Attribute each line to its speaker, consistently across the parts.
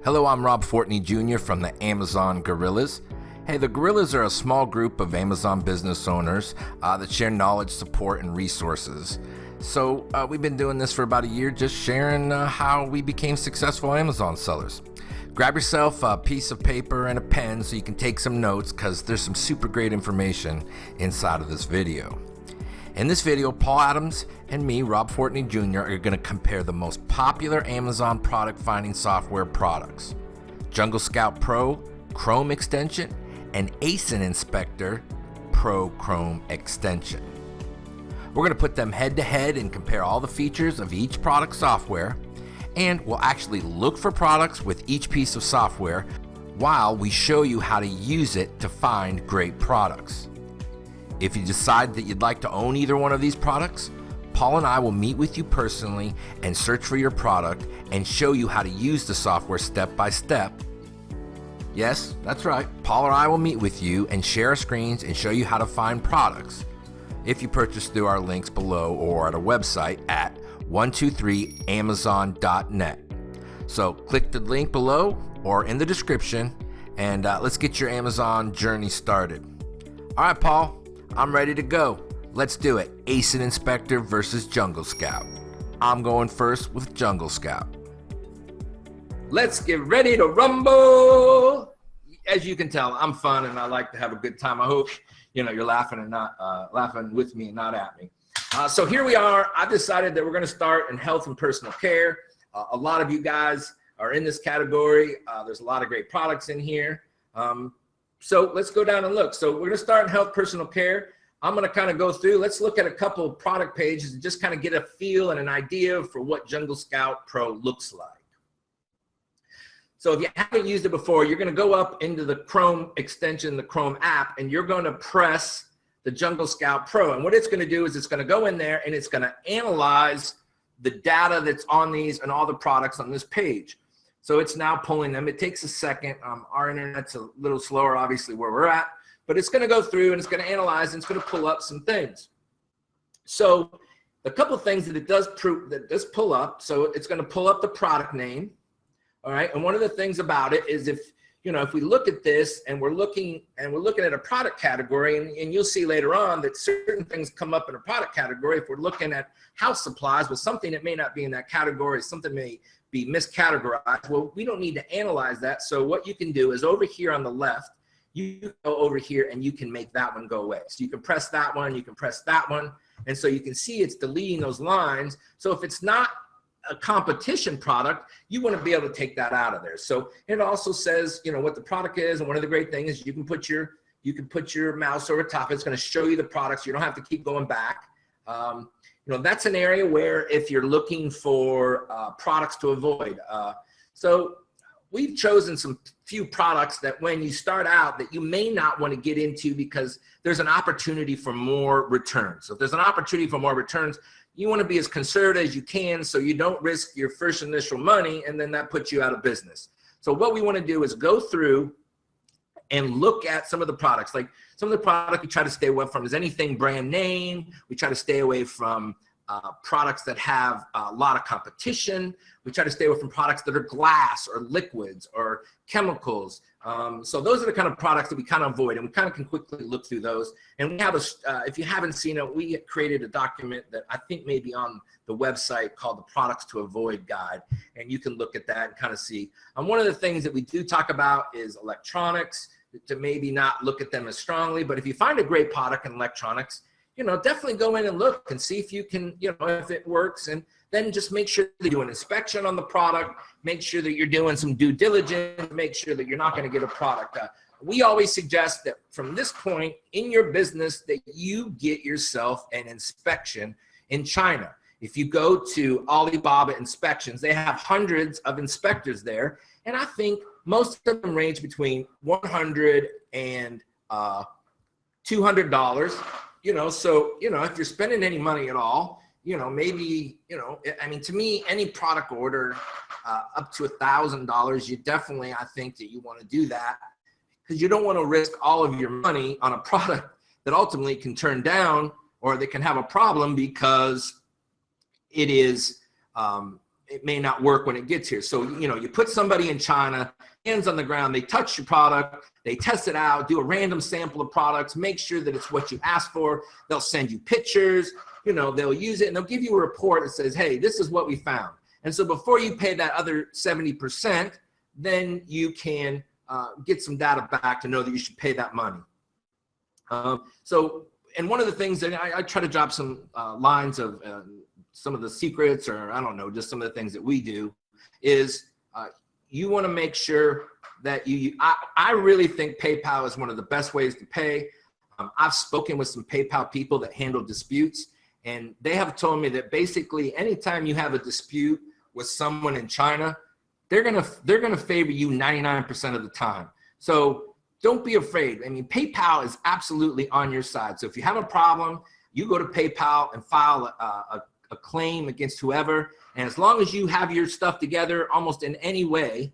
Speaker 1: Hello, I'm Rob Fortney Jr. from the Amazon Gorillas. Hey, the Gorillas are a small group of Amazon business owners that share knowledge, support, and resources. So we've been doing this for about a year, just sharing how we became successful Amazon sellers. Grab yourself a piece of paper and a pen so you can take some notes, because there's some super great information inside of this video. In this video, Paul Adams and me, Rob Fortney Jr., are going to compare the most popular Amazon product finding software products: Jungle Scout Pro Chrome extension and ASIN Inspector Pro Chrome extension. We're going to put them head to head and compare all the features of each product software, and we'll actually look for products with each piece of software while we show you how to use it to find great products. If you decide that you'd like to own either one of these products, Paul and I will meet with you personally and search for your product and show you how to use the software step by step. Yes, that's right. Paul and I will meet with you and share our screens and show you how to find products if you purchase through our links below or at our website at 123amazon.net. So click the link below or in the description, and let's get your Amazon journey started. All right, Paul, I'm ready to go. Let's do it. ASIN Inspector versus Jungle Scout. I'm going first with Jungle Scout. Let's get ready to rumble. As you can tell, I'm fun and I like to have a good time. I hope you're laughing and not laughing with me and not at me. So here we are. I've decided that we're going to start in health and personal care. A lot of you guys are in this category. There's a lot of great products in here. So let's go down and look. So we're going to start in health, personal care. I'm going to kind of go through. Let's look at a couple of product pages and just kind of get a feel and an idea for what Jungle Scout Pro looks like. So if you haven't used it before, you're going to go up into the Chrome extension, the Chrome app, and you're going to press the Jungle Scout Pro. And what it's going to do is it's going to go in there and it's going to analyze the data that's on these and all the products on this page. So it's now pulling them. It takes a second. Our internet's a little slower, obviously, where we're at, but it's going to go through and it's going to analyze and it's going to pull up some things. So a couple of things that it does pull up. So it's going to pull up the product name. All right. And one of the things about it is if we look at this and we're looking at a product category, and you'll see later on that certain things come up in a product category. If we're looking at house supplies with something that may not be in that category, something may be miscategorized. Well, we don't need to analyze that. So what you can do is over here on the left, you go over here and you can make that one go away. So you can press that one, you can press that one. And so you can see it's deleting those lines. So if it's not a competition product, you want to be able to take that out of there. So it also says, what the product is. And one of the great things is you can put your mouse over top. It's going to show you the products. You don't have to keep going back. That's an area where if you're looking for products to avoid. So we've chosen some few products that when you start out that you may not want to get into because there's an opportunity for more returns. So if there's an opportunity for more returns, you want to be as conservative as you can so you don't risk your first initial money and then that puts you out of business. So what we want to do is go through and look at some of the products. Like some of the products we try to stay away from is anything brand name. We try to stay away from products that have a lot of competition. We try to stay away from products that are glass or liquids or chemicals. So those are the kind of products that we kind of avoid, and we kind of can quickly look through those. And we have if you haven't seen it, we created a document that I think may be on the website called the Products to Avoid Guide, and you can look at that and kind of see. One of the things that we do talk about is electronics, to maybe not look at them as strongly, but if you find a great product in electronics, definitely go in and look and see if you can, if it works, and then just make sure that you do an inspection on the product, make sure that you're doing some due diligence, make sure that you're not going to get a product. We always suggest that from this point in your business that you get yourself an inspection in China. If you go to Alibaba Inspections, they have hundreds of inspectors there, and I think most of them range between $100 and $200. So, if you're spending any money at all, maybe, to me, any product order up to $1,000, you definitely, I think that you want to do that because you don't want to risk all of your money on a product that ultimately can turn down or that can have a problem because it is it may not work when it gets here. So, you put somebody in China, hands on the ground, they touch your product, they test it out, do a random sample of products, make sure that it's what you asked for. They'll send you pictures, they'll use it, and they'll give you a report that says, hey, this is what we found. And so before you pay that other 70%, then you can get some data back to know that you should pay that money. And one of the things that I try to drop some lines of some of the secrets, or I don't know, just some of the things that we do, is you want to make sure that I really think PayPal is one of the best ways to pay. I've spoken with some PayPal people that handle disputes, and they have told me that basically anytime you have a dispute with someone in China, they're gonna favor you 99% of the time. So don't be afraid. I mean, PayPal is absolutely on your side. So if you have a problem, you go to PayPal and file a claim against whoever. And as long as you have your stuff together almost in any way,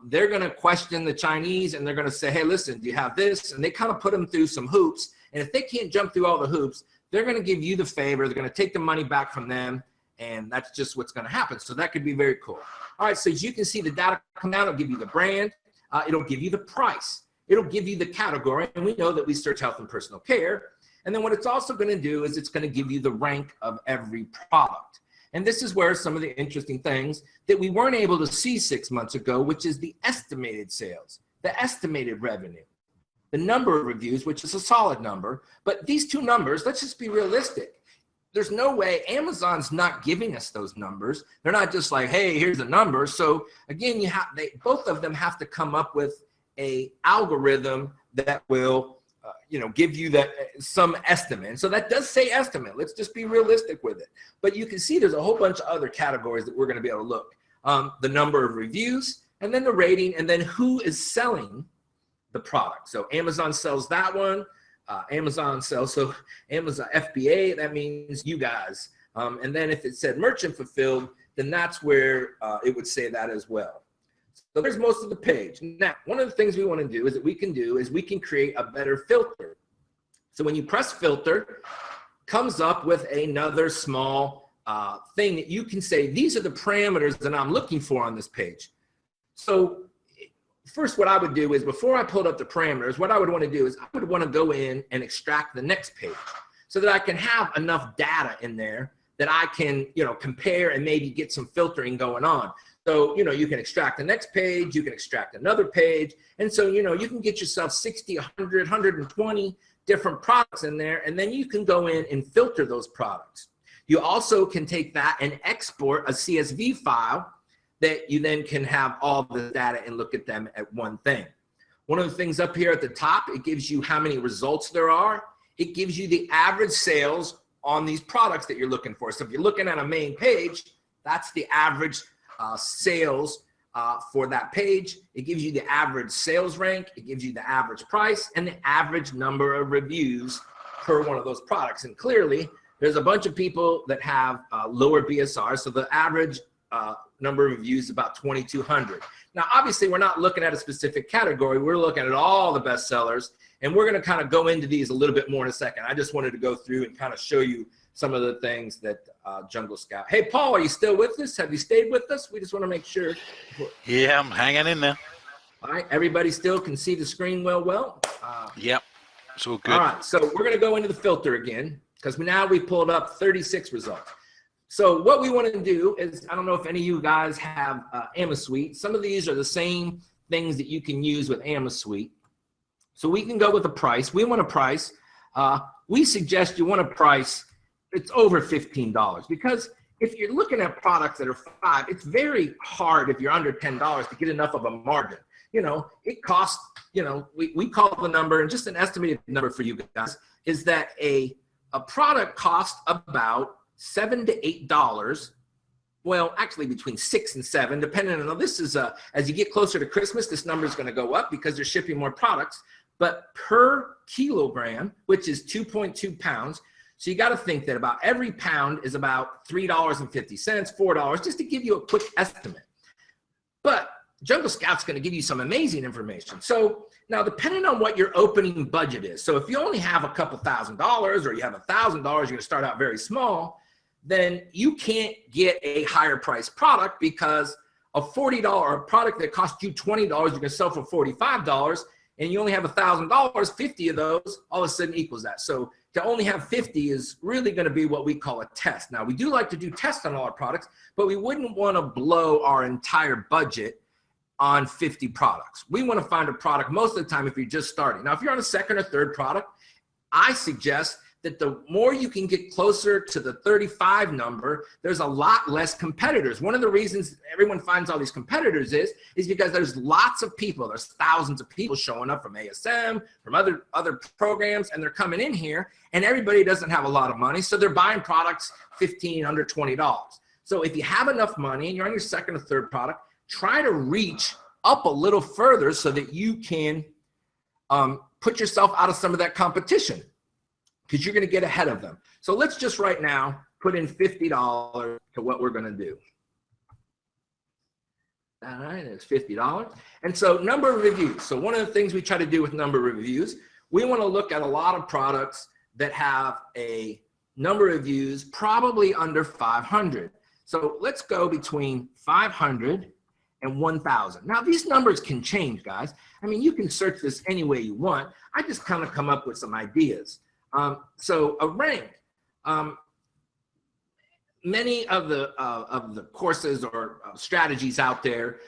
Speaker 1: they're going to question the Chinese, and they're going to say, hey, listen, do you have this? And they kind of put them through some hoops. And if they can't jump through all the hoops, they're going to give you the favor. They're going to take the money back from them. And that's just what's going to happen. So that could be very cool. All right, so as you can see, the data come out. It'll give you the brand. It'll give you the price. It'll give you the category. And we know that we search health and personal care. And then what it's also going to do is it's going to give you the rank of every product. And this is where some of the interesting things that we weren't able to see 6 months ago, which is the estimated sales, the estimated revenue, the number of reviews, which is a solid number. But these two numbers, let's just be realistic. There's no way Amazon's not giving us those numbers. They're not just like, hey, here's a number. So again, both of them have to come up with a algorithm that will give you some estimate. And so that does say estimate. Let's just be realistic with it. But you can see there's a whole bunch of other categories that we're going to be able to look. The number of reviews, and then the rating, and then who is selling the product. So Amazon sells that one. Amazon FBA, that means you guys. And then if it said merchant fulfilled, then that's where it would say that as well. So there's most of the page. Now, one of the things we want to do is we can create a better filter. So when you press filter, comes up with another small thing that you can say, these are the parameters that I'm looking for on this page. So first, what I would do is before I pulled up the parameters, what I would want to do is I would want to go in and extract the next page so that I can have enough data in there that I can, compare and maybe get some filtering going on. So, you can extract the next page, you can extract another page. And so, you can get yourself 60, 100, 120 different products in there, and then you can go in and filter those products. You also can take that and export a CSV file that you then can have all the data and look at them at one thing. One of the things up here at the top, it gives you how many results there are. It gives you the average sales on these products that you're looking for. So if you're looking at a main page, that's the average sales for that page. It gives you the average sales rank. It gives you the average price and the average number of reviews per one of those products. And clearly, there's a bunch of people that have lower BSR. So the average number of reviews is about 2,200. Now, obviously, we're not looking at a specific category. We're looking at all the best sellers. And we're going to kind of go into these a little bit more in a second. I just wanted to go through and kind of show you some of the things that Jungle Scout. Hey, Paul, are you still with us? Have you stayed with us? We just want to make sure.
Speaker 2: Yeah, I'm hanging in there.
Speaker 1: All right, everybody still can see the screen well?
Speaker 2: Yep, it's all good.
Speaker 1: All right, so we're going to go into the filter again because now we pulled up 36 results. So what we want to do is, I don't know if any of you guys have AmaSuite. Some of these are the same things that you can use with AmaSuite. So we can go with a price. We want a price. We suggest you want a price it's over $15 because if you're looking at products that are $5, it's very hard if you're under $10 to get enough of a margin. It costs, we call the number, and just an estimated number for you guys is that a product costs about $7 to $8. Well, actually between 6 and 7, depending on, this is, as you get closer to Christmas, this number is going to go up because they're shipping more products, but per kilogram, which is 2.2 pounds. So you got to think that about every pound is about $3.50, $4, just to give you a quick estimate. But Jungle Scout's going to give you some amazing information. So now, depending on what your opening budget is, so if you only have a couple $1,000 or you have $1,000, you're going to start out very small, then you can't get a higher price product, because a $40 product that costs you $20, you can sell for $45, and you only have $1,000, 50 of those all of a sudden equals that. So to only have 50 is really going to be what we call a test. Now, we do like to do tests on all our products, but we wouldn't want to blow our entire budget on 50 products. We want to find a product most of the time if you're just starting. Now, if you're on a second or third product, I suggest that the more you can get closer to the 35 number, there's a lot less competitors. One of the reasons everyone finds all these competitors is because there's lots of people. There's thousands of people showing up from ASM, from other programs, and they're coming in here, and everybody doesn't have a lot of money, so they're buying products $15, under $20. So if you have enough money and you're on your second or third product, try to reach up a little further so that you can put yourself out of some of that competition, because you're going to get ahead of them. So let's just right now put in $50 to what we're going to do. All right, it's $50. And so number of reviews. So one of the things we try to do with number of reviews, we want to look at a lot of products that have a number of reviews probably under 500. So let's go between 500 and 1,000. Now, these numbers can change, guys. I mean, you can search this any way you want. I just kind of come up with some ideas. So a rank, many of the courses or strategies out there,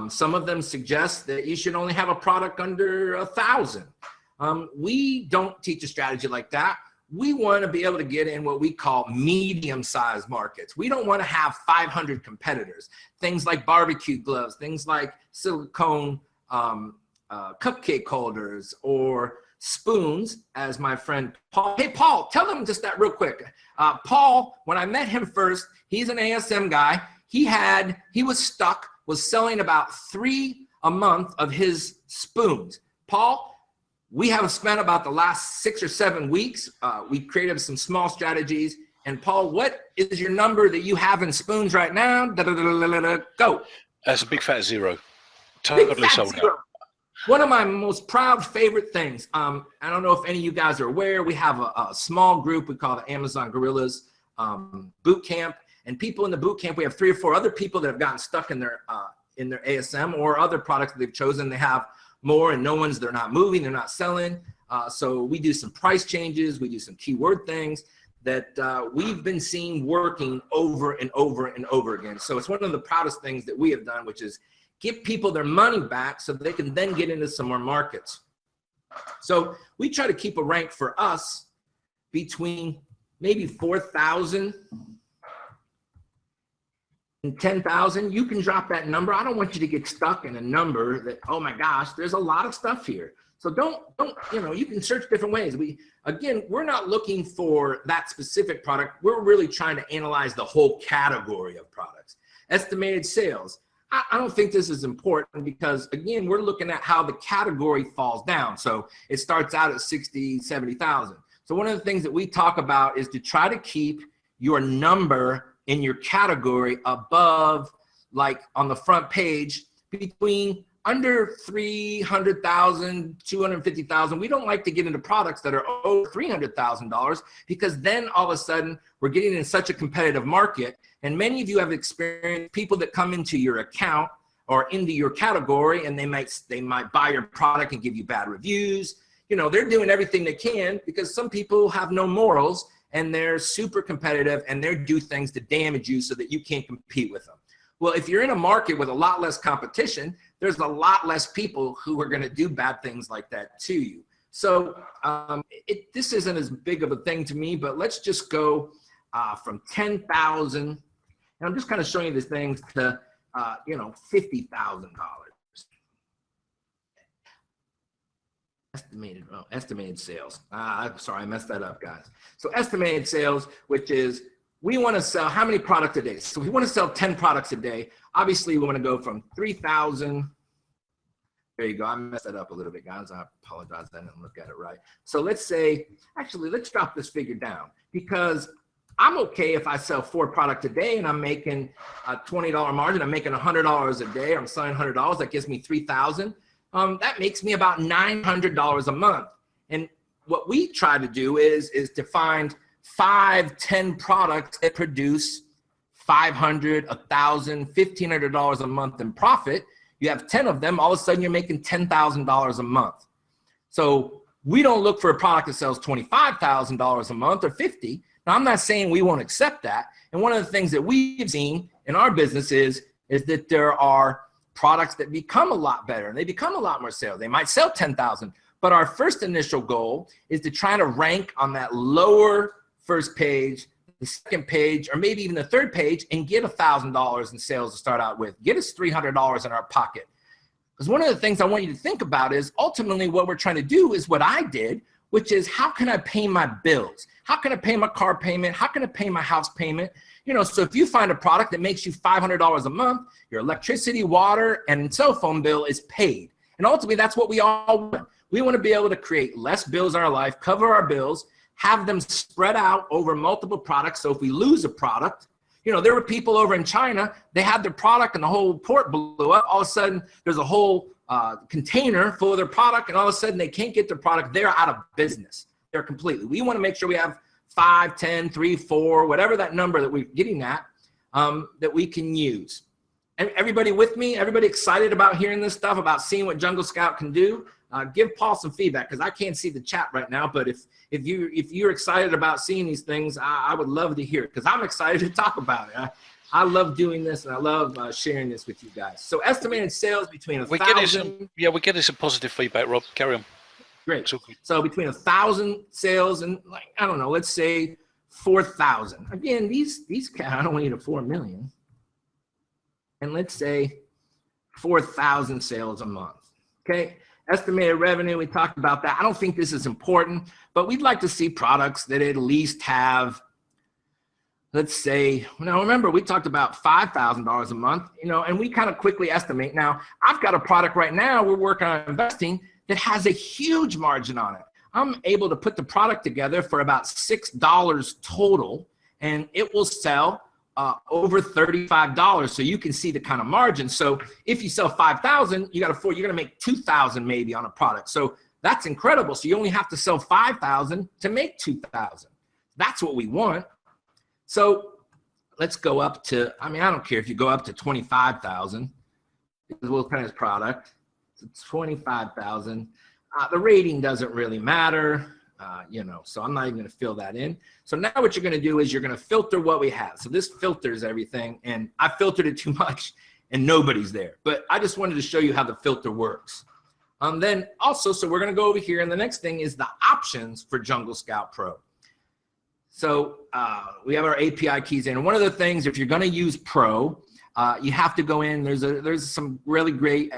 Speaker 1: some of them suggest that you should only have a product under 1,000. We don't teach a strategy like that. We want to be able to get in what we call medium-sized markets. We don't want to have 500 competitors. Things like barbecue gloves, things like silicone cupcake holders, or spoons, as my friend Paul. Hey, Paul, tell them just that real quick. Paul, when I met him first, he's an ASM guy. He was stuck, was selling about 3 a month of his spoons. Paul, we have spent about the last 6 or 7 weeks. We created some small strategies. And Paul, what is your number that you have in spoons right now? Go.
Speaker 2: That's a big fat zero. Totally sold out.
Speaker 1: One of my most proud favorite things, I don't know if any of you guys are aware, we have a small group we call the Amazon Gorillas boot camp, and people in the boot camp, we have 3 or 4 other people that have gotten stuck in their ASM or other products that they've chosen. They have more and they're not moving, they're not selling. So we do some price changes, we do some keyword things that we've been seeing working over and over and over again. So it's one of the proudest things that we have done, which is give people their money back so they can then get into some more markets. So we try to keep a rank for us between maybe 4,000 and 10,000. You can drop that number. I don't want you to get stuck in a number that, oh my gosh, there's a lot of stuff here. So don't, you can search different ways. We're not looking for that specific product. We're really trying to analyze the whole category of products. Estimated sales. I don't think this is important because, again, we're looking at how the category falls down. So it starts out at 60, 70,000. So one of the things that we talk about is to try to keep your number in your category above, like on the front page, between under 300,000, 250,000. We don't like to get into products that are over $300,000 because then all of a sudden we're getting in such a competitive market. And many of you have experienced people that come into your account or into your category, and they might buy your product and give you bad reviews. They're doing everything they can because some people have no morals and they're super competitive and they do things to damage you so that you can't compete with them. Well, if you're in a market with a lot less competition, there's a lot less people who are going to do bad things like that to you. So this isn't as big of a thing to me, but let's just go from 10,000, and I'm just kind of showing you these things, to $50,000. Estimated sales. I'm sorry, I messed that up, guys. So estimated sales, which is we want to sell how many products a day? So we want to sell 10 products a day. Obviously, we want to go from 3,000. There you go. I messed that up a little bit, guys. I apologize. I didn't look at it right. So let's say, actually, let's drop this figure down because I'm okay if I sell 4 products a day and I'm making a $20 margin. I'm making $100 a day. I'm selling $100. That gives me 3,000. That makes me about $900 a month. And what we try to do is to find 5, 10 products that produce $500, $1,000, $1,500 a month in profit. You have 10 of them, all of a sudden you're making $10,000 a month. So we don't look for a product that sells $25,000 a month or 50. Now, I'm not saying we won't accept that. And one of the things that we've seen in our business is that there are products that become a lot better and they become a lot more sales. They might sell 10,000, but our first initial goal is to try to rank on that lower first page, the second page, or maybe even the third page, and get $1,000 in sales to start out with. Get us $300 in our pocket. Because one of the things I want you to think about is ultimately what we're trying to do is what I did, which is how can I pay my bills? How can I pay my car payment? How can I pay my house payment? You know, so if you find a product that makes you $500 a month, your electricity, water, and cell phone bill is paid. And ultimately, that's what we all want. We want to be able to create less bills in our life, cover our bills, have them spread out over multiple products. So if we lose a product, you know, there were people over in China, they had their product and the whole port blew up. All of a sudden, there's a whole container full of their product, and all of a sudden they can't get their product. They're out of business. They're completely. We want to make sure we have 5, 10, 3, 4, whatever that number that we're getting at, that we can use. And everybody with me? Everybody excited about hearing this stuff, about seeing what Jungle Scout can do? Give Paul some feedback, because I can't see the chat right now. But if you're excited about seeing these things, I would love to hear it, because I'm excited to talk about it. I love doing this, and I love sharing this with you guys. So estimated sales between 1,000.
Speaker 2: We're getting some positive feedback, Rob. Carry on.
Speaker 1: Great. So between 1,000 sales and, like, I don't know, let's say 4,000. Again, these I don't need a 4 million. And let's say 4,000 sales a month. Okay. Estimated revenue, we talked about that. I don't think this is important, but we'd like to see products that at least have, let's say, now remember, we talked about $5,000 a month, you know, and we kind of quickly estimate. Now, I've got a product right now we're working on investing that has a huge margin on it. I'm able to put the product together for about $6 total, and it will sell over $35. So you can see the kind of margin. So if you sell 5,000, you're going to make 2,000 maybe on a product. So that's incredible. So you only have to sell 5,000 to make 2,000. That's what we want. So let's go up to, I mean, I don't care if you go up to 25,000. We'll kind of product. It's 25,000. The rating doesn't really matter. You know, so I'm not even going to fill that in. So now what you're going to do is you're going to filter what we have. So this filters everything, and I filtered it too much and nobody's there. But I just wanted to show you how the filter works. Then also, so we're going to go over here, and the next thing is the options for Jungle Scout Pro. So we have our API keys in. And one of the things, if you're going to use Pro, you have to go in. There's some really great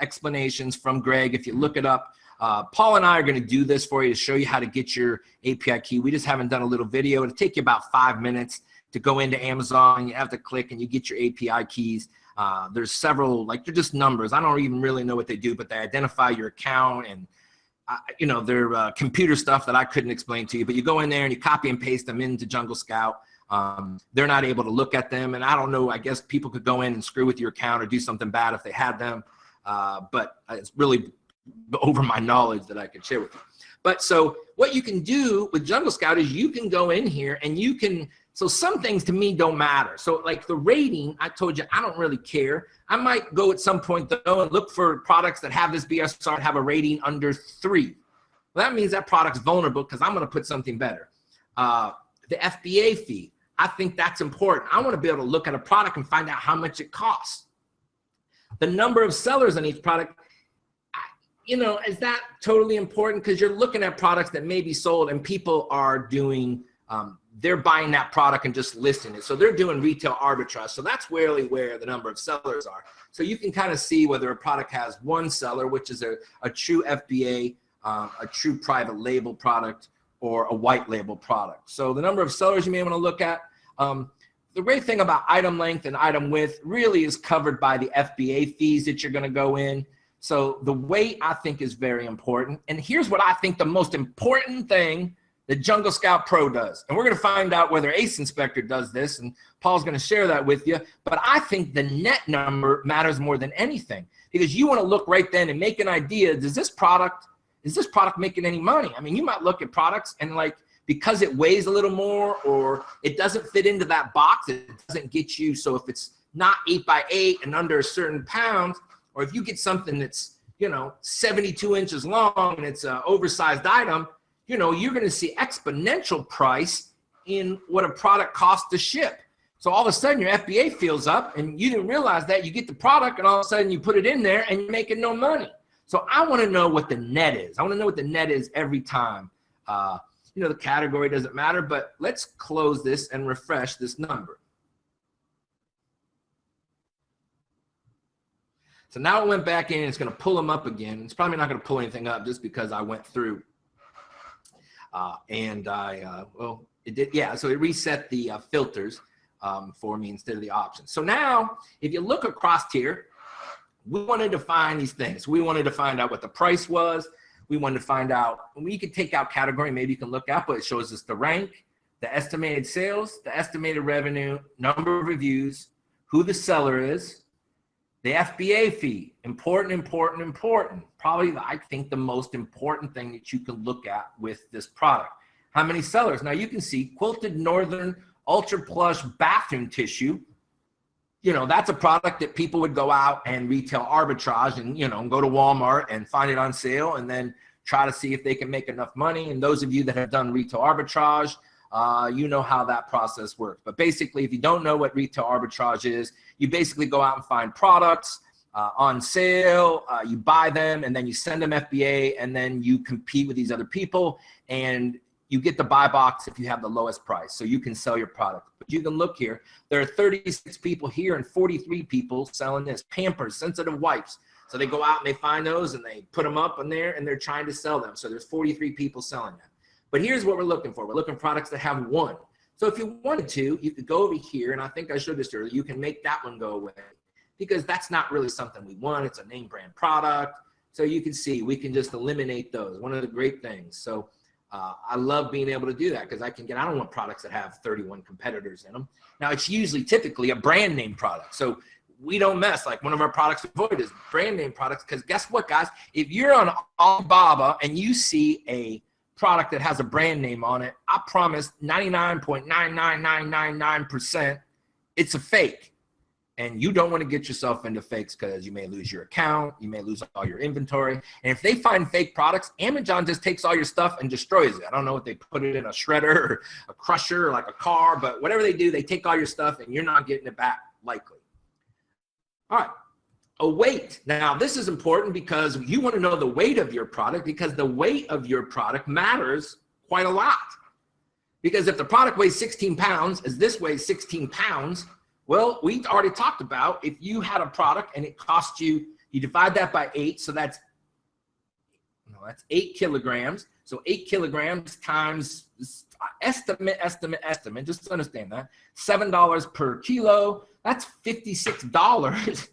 Speaker 1: explanations from Greg. If you look it up, Paul and I are going to do this for you to show you how to get your API key. We just haven't done a little video. It'll take you about 5 minutes to go into Amazon. You have to click and you get your API keys. There's several, like, they're just numbers. I don't even really know what they do, but they identify your account, and you know, they're computer stuff that I couldn't explain to you. But you go in there and you copy and paste them into Jungle Scout. They're not able to look at them, and I don't know, I guess people could go in and screw with your account or do something bad if they had them. But it's really over my knowledge that I could share with you. But so what you can do with Jungle Scout is you can go in here and you can, so some things to me don't matter. So like the rating, I told you, I don't really care. I might go at some point though and look for products that have this BSR and have a rating under 3. Well, that means that product's vulnerable because I'm going to put something better. The FBA fee, I think that's important. I want to be able to look at a product and find out how much it costs. The number of sellers on each product, you know, is that totally important? Because you're looking at products that may be sold and people are doing, they're buying that product and just listing it. So they're doing retail arbitrage. So that's really where the number of sellers are. So you can kind of see whether a product has one seller, which is a true FBA, a true private label product, or a white label product. So the number of sellers you may want to look at. The great thing about item length and item width really is covered by the FBA fees that you're going to go in. So the weight, I think, is very important. And here's what I think the most important thing that Jungle Scout Pro does. And we're going to find out whether ASIN Inspector does this, and Paul's going to share that with you. But I think the net number matters more than anything, because you want to look right then and make an idea, is this product making any money? I mean, you might look at products and, like, because it weighs a little more or it doesn't fit into that box, it doesn't get you. So if it's not 8 by 8 and under a certain pound, or if you get something that's, 72 inches long and it's an oversized item, you're going to see exponential price in what a product costs to ship. So all of a sudden your FBA fills up and you didn't realize that. You get the product and all of a sudden you put it in there and you're making no money. So I want to know what the net is. I want to know what the net is every time. The category doesn't matter, but let's close this and refresh this number. So now it went back in and it's going to pull them up again. It's probably not going to pull anything up just because I went through it did. Yeah. So it reset the filters for me instead of the options. So now if you look across here, we wanted to find these things. We wanted to find out what the price was. We wanted to find out, we could take out category, maybe you can look at, but it shows us the rank, the estimated sales, the estimated revenue, number of reviews, who the seller is, the FBA fee, important. Probably, I think, the most important thing that you can look at with this product. How many sellers? Now you can see quilted northern ultra plush bathroom tissue. That's a product that people would go out and retail arbitrage and, go to Walmart and find it on sale and then try to see if they can make enough money. And those of you that have done retail arbitrage, you know how that process works. But basically, if you don't know what retail arbitrage is, you basically go out and find products on sale, you buy them, and then you send them FBA, and then you compete with these other people, and you get the buy box if you have the lowest price, so you can sell your product. But you can look here, there are 36 people here and 43 people selling this. Pampers, sensitive wipes. So they go out and they find those and they put them up in there and they're trying to sell them. So there's 43 people selling them. But here's what we're looking for. We're looking for products that have one. So if you wanted to, you could go over here, and I think I showed this earlier, you can make that one go away because that's not really something we want. It's a name brand product. So you can see, we can just eliminate those. One of the great things. So I love being able to do that because I don't want products that have 31 competitors in them. Now it's usually typically a brand name product. So we don't mess, like one of our products we avoid is brand name products, because guess what, guys? If you're on Alibaba and you see a product that has a brand name on it, I promise 99.99999% it's a fake. And you don't want to get yourself into fakes because you may lose your account, you may lose all your inventory. And if they find fake products, Amazon just takes all your stuff and destroys it. I don't know if they put it in a shredder or a crusher or like a car, but whatever they do, they take all your stuff and you're not getting it back likely. All right, a weight. Now this is important because you want to know the weight of your product, because the weight of your product matters quite a lot. Because if the product weighs 16 pounds, as this weighs 16 pounds, well, we already talked about if you had a product and it cost you, you divide that by 8, so that's 8 kilograms. So 8 kilograms times estimate, just to understand that, $7 per kilo, that's $56.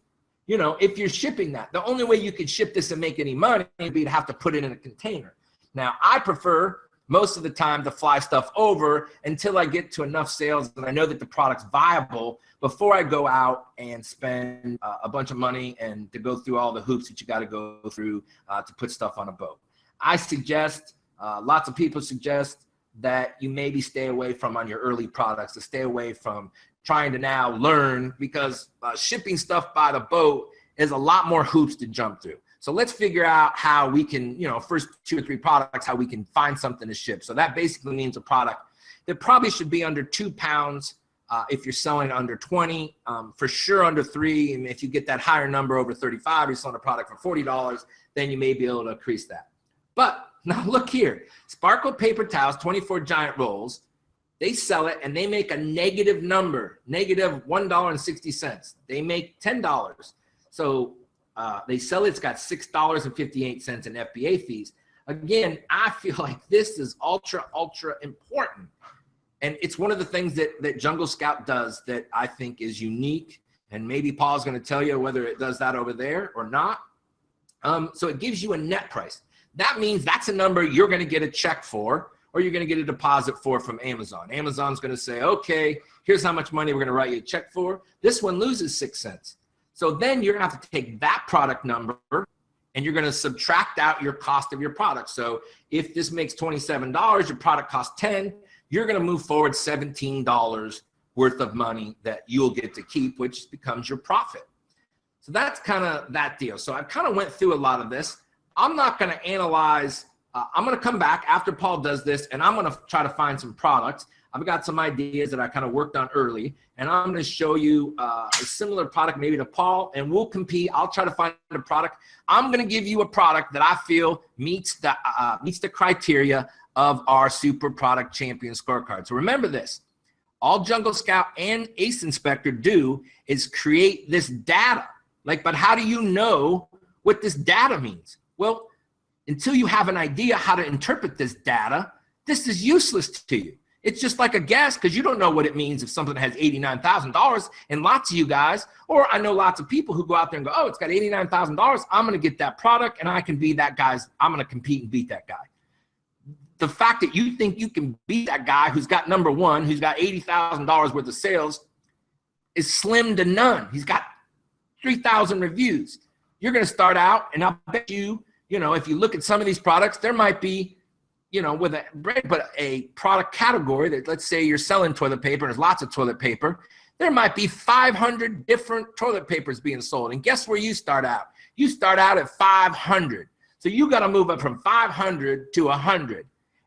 Speaker 1: If you're shipping that. The only way you could ship this and make any money would be to have to put it in a container. Now, I prefer most of the time to fly stuff over until I get to enough sales and I know that the product's viable before I go out and spend a bunch of money and to go through all the hoops that you got to go through to put stuff on a boat. I suggest, lots of people suggest that you maybe stay away from on your early products, to stay away from trying to now learn, because shipping stuff by the boat is a lot more hoops to jump through. So let's figure out how we can, first 2 or 3 products, how we can find something to ship. So that basically means a product that probably should be under 2 pounds if you're selling under 20, for sure under 3. And if you get that higher number over 35, you're selling a product for $40, then you may be able to increase that. But now look here, Sparkle paper towels, 24 giant rolls, they sell it and they make a negative number, negative $1.60. They make $10. So they sell it, it's got $6.58 in FBA fees. Again, I feel like this is ultra important. And it's one of the things that Jungle Scout does that I think is unique. And maybe Paul's going to tell you whether it does that over there or not. So it gives you a net price. That means that's a number you're going to get a check for, or you're going to get a deposit for from Amazon. Amazon's going to say, okay, here's how much money we're going to write you a check for. This one loses 6 cents. So then you're going to have to take that product number and you're going to subtract out your cost of your product. So if this makes $27, your product costs 10, you're going to move forward $17 worth of money that you'll get to keep, which becomes your profit. So that's kind of that deal. So I kind of went through a lot of this. I'm not going to analyze. I'm going to come back after Paul does this, and I'm going to try to find some products. I've got some ideas that I kind of worked on early, and I'm going to show you a similar product maybe to Paul, and we'll compete. I'll try to find a product. I'm going to give you a product that I feel meets the criteria of our Super Product Champion scorecard. So remember this. All Jungle Scout and ASIN Inspector do is create this data. But how do you know what this data means? Well, until you have an idea how to interpret this data, this is useless to you. It's just like a guess, because you don't know what it means if something has $89,000. And lots of you guys, or I know lots of people who go out there and go, oh, it's got $89,000. I'm going to get that product and I can be that guy's. I'm going to compete and beat that guy. The fact that you think you can beat that guy who's got number one, who's got $80,000 worth of sales, is slim to none. He's got 3,000 reviews. You're going to start out, and I'll bet you, if you look at some of these products, there might be, with a product category that, let's say you're selling toilet paper, and there's lots of toilet paper, there might be 500 different toilet papers being sold. And guess where you start out? You start out at 500. So you got to move up from 500 to 100.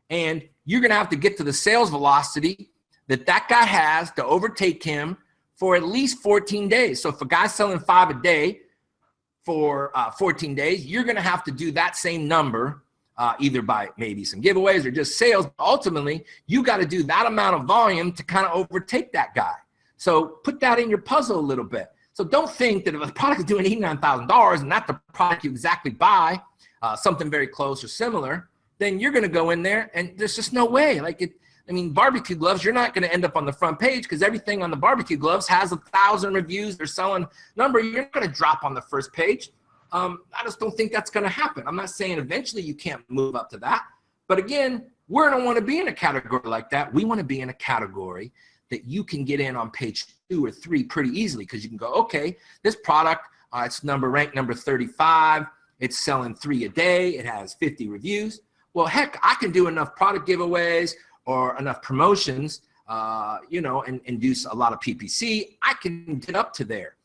Speaker 1: And you're going to have to get to the sales velocity that guy has to overtake him for at least 14 days. So if a guy's selling 5 a day for 14 days, you're going to have to do that same number, either by maybe some giveaways or just sales. Ultimately, you got to do that amount of volume to kind of overtake that guy. So put that in your puzzle a little bit. So don't think that if a product is doing $89,000 and not the product you exactly buy, something very close or similar, then you're going to go in there and there's just no way. Barbecue gloves, you're not going to end up on the front page because everything on the barbecue gloves has 1,000 reviews. They're selling number. You're not going to drop on the first page. I just don't think that's going to happen. I'm not saying eventually you can't move up to that. But again, we don't want to be in a category like that. We want to be in a category that you can get in on page 2 or 3 pretty easily, because you can go, okay, this product, it's ranked number 35. It's selling 3 a day. It has 50 reviews. Well, heck, I can do enough product giveaways or enough promotions, and do a lot of PPC. I can get up to there.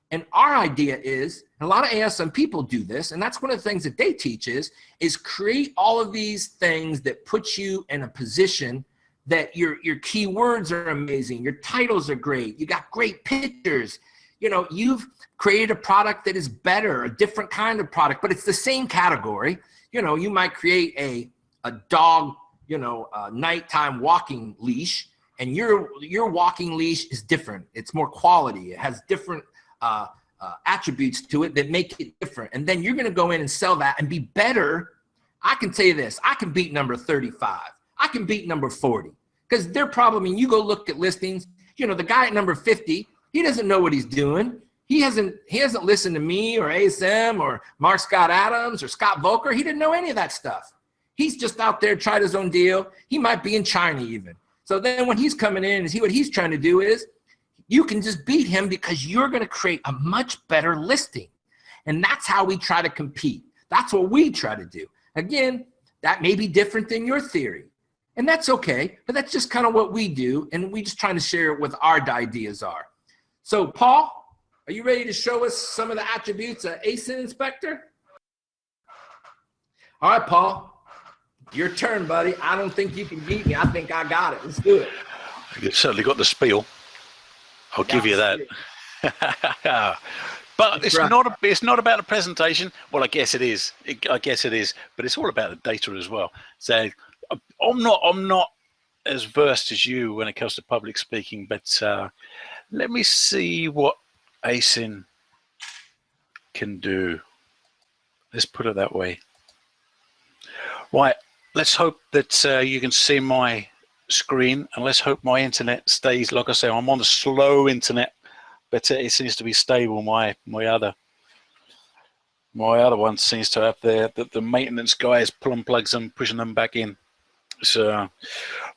Speaker 1: And our idea is, and a lot of ASM people do this, and that's one of the things that they teach is create all of these things that put you in a position that your keywords are amazing, your titles are great, you got great pictures, you've created a product that is better, a different kind of product, but it's the same category. You might create a dog, nighttime walking leash, and your walking leash is different. It's more quality. It has different attributes to it that make it different. And then you're going to go in and sell that and be better. I can tell you this, I can beat number 35. I can beat number 40, because they're probably, you go look at listings, the guy at number 50, he doesn't know what he's doing. He hasn't listened to me or ASM or Mark Scott Adams or Scott Volker. He didn't know any of that stuff. He's just out there, tried his own deal. He might be in China even. So then when he's coming in, what he's trying to do is, you can just beat him because you're going to create a much better listing. And that's how we try to compete. That's what we try to do. Again, that may be different than your theory. And that's okay, but that's just kind of what we do. And we just trying to share what our ideas are. So Paul, are you ready to show us some of the attributes of ASIN Inspector? All right, Paul, your turn, buddy. I don't think you can beat me. I think I got it. Let's do it.
Speaker 2: You've certainly got the spiel. I'll give you that. But it's not about the presentation. Well, I guess it is. But it's all about the data as well. So I'm not as versed as you when it comes to public speaking. But let me see what ASIN can do. Let's put it that way. Right. Let's hope that you can see my screen, and let's hope my internet stays. Like I say, I'm on the slow internet, but it seems to be stable. My other one seems to have the maintenance guys pulling plugs and pushing them back in. So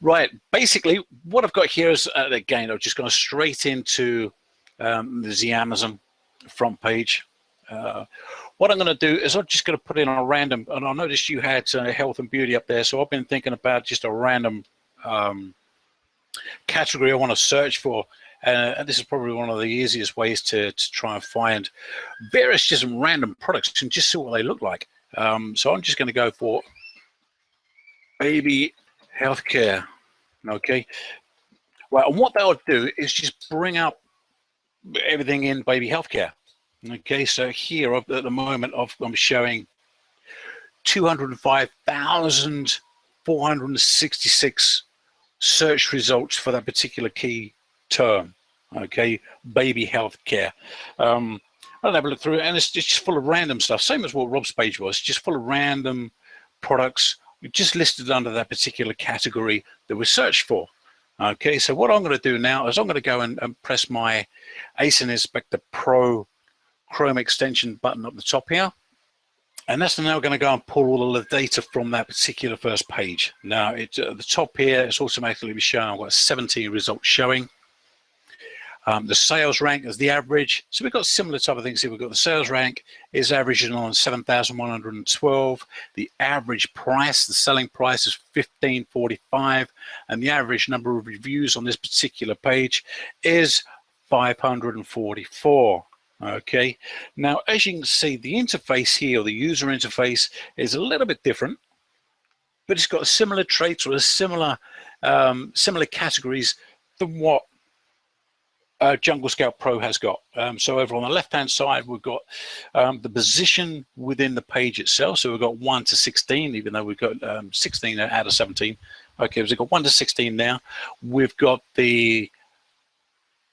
Speaker 2: right, basically what I've got here is again, I've just gone straight into the Amazon front page. What I'm going to do is I'm just going to put in a random, and I noticed you had health and beauty up there, so I've been thinking about just a random category I want to search for. And this is probably one of the easiest ways to try and find various just random products and just see what they look like. So I'm just going to go for baby healthcare. Okay. Well, and what that'll do is just bring up everything in baby healthcare. Okay. So here at the moment, I'm showing 205,466 search results for that particular key term. Okay, baby health care. I'll have a look through it, and it's just full of random stuff, same as what Rob's page was, just full of random products just listed under that particular category that we searched for. Okay, so what I'm going to do now is I'm going to go and press my ASIN Inspector Pro Chrome extension button up the top here. And that's now going to go and pull all of the data from that particular first page. Now, at the top here, it's automatically showing. I've got 17 results showing. The sales rank is the average. So we've got similar type of things here. We've got the sales rank is averaging on 7,112. The average price, the selling price is 15.45. And the average number of reviews on this particular page is 544. Okay, now as you can see, the interface here, or the user interface, is a little bit different, but it's got similar traits or similar categories than what Jungle Scout Pro has got. So over on the left-hand side, we've got the position within the page itself. So we've got 1 to 16, even though we've got 16 out of 17. Okay, so we've got 1 to 16 now. We've got the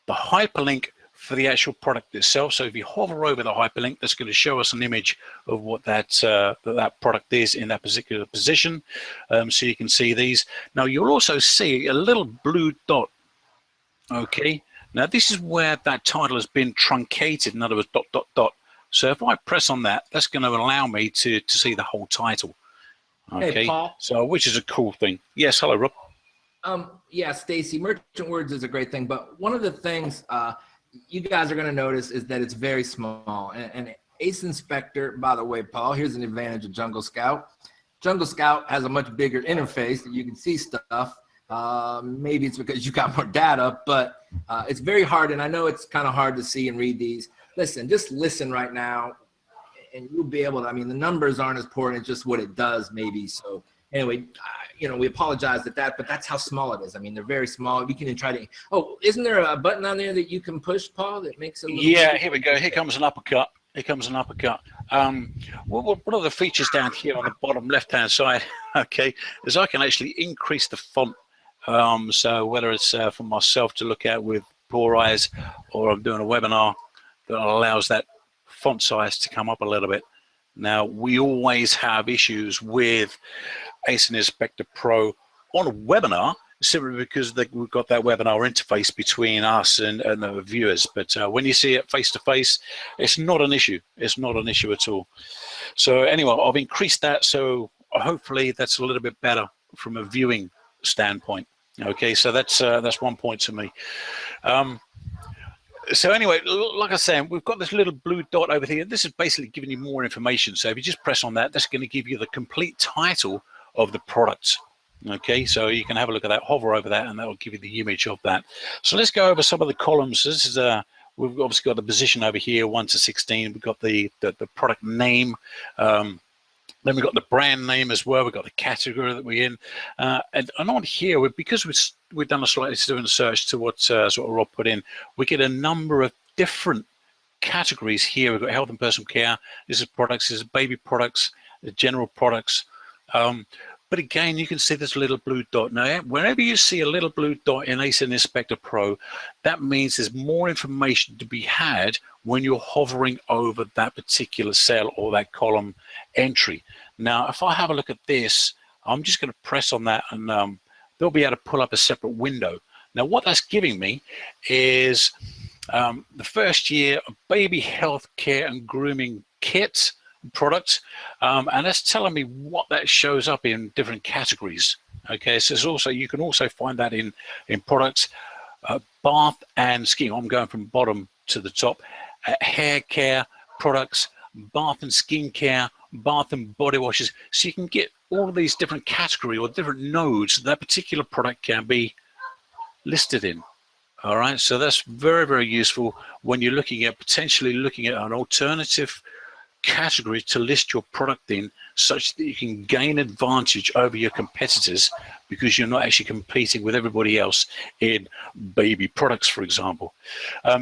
Speaker 2: hyperlink for the actual product itself. So if you hover over the hyperlink, that's going to show us an image of what that product is in that particular position. So you can see these. Now you'll also see a little blue dot. Okay. Now this is where that title has been truncated. In other words, ... So if I press on that, that's going to allow me to see the whole title. Okay.
Speaker 1: Hey, Paul.
Speaker 2: So which is a cool thing. Yes. Hello, Rob.
Speaker 1: Yeah, Stacy, merchant words is a great thing, but one of the things you guys are going to notice is that it's very small. And ASIN Inspector, by the way, Paul, here's an advantage of Jungle Scout. Jungle Scout has a much bigger interface that you can see stuff. Maybe it's because you got more data, but it's very hard. And I know it's kind of hard to see and read these. Listen, just listen right now and you'll be able to, I mean, the numbers aren't as important, it's just what it does maybe. So anyway, you know, we apologize at that, but that's how small it is. I mean, they're very small. We can try to, oh, isn't there a button on there that you can push, Paul, that makes it a little
Speaker 2: Yeah, here we go. Here comes an uppercut. Here comes an uppercut. What are the features down here on the bottom left-hand side? Okay, is I can actually increase the font. So whether it's for myself to look at with poor eyes, or I'm doing a webinar that allows that font size to come up a little bit. Now, we always have issues with ASIN Inspector Pro on a webinar, simply because we've got that webinar interface between us and the viewers. But when you see it face to face, it's not an issue. It's not an issue at all. So anyway, I've increased that, so hopefully that's a little bit better from a viewing standpoint. Okay, so that's 1 point to me. So anyway, like I said, we've got this little blue dot over here. This is basically giving you more information. So if you just press on that, that's going to give you the complete title of the product. Okay, so you can have a look at that, hover over that, and that will give you the image of that. So let's go over some of the columns. This is we've obviously got the position over here, 1 to 16. We've got the product name. Then we've got the brand name as well. We've got the category that we're in. And on here, because we've done a slightly different search to what sort of Rob put in, we get a number of different categories here. We've got health and personal care. This is products. This is baby products, the general products. But again, you can see this little blue dot. Now, whenever you see a little blue dot in ASIN Inspector Pro, that means there's more information to be had when you're hovering over that particular cell or that column entry. Now, if I have a look at this, I'm just going to press on that, and they'll be able to pull up a separate window. Now, what that's giving me is the first year of baby health care and grooming kits products, and that's telling me what that shows up in different categories. Okay, so it's also, you can also find that in products, bath and skiing. I'm going from bottom to the top. Hair care, products, bath and skincare, bath and body washes. So you can get all of these different category or different nodes that particular product can be listed in. All right, so that's very, very useful when you're looking at potentially looking at an alternative category to list your product in, such that you can gain advantage over your competitors because you're not actually competing with everybody else in baby products, for example.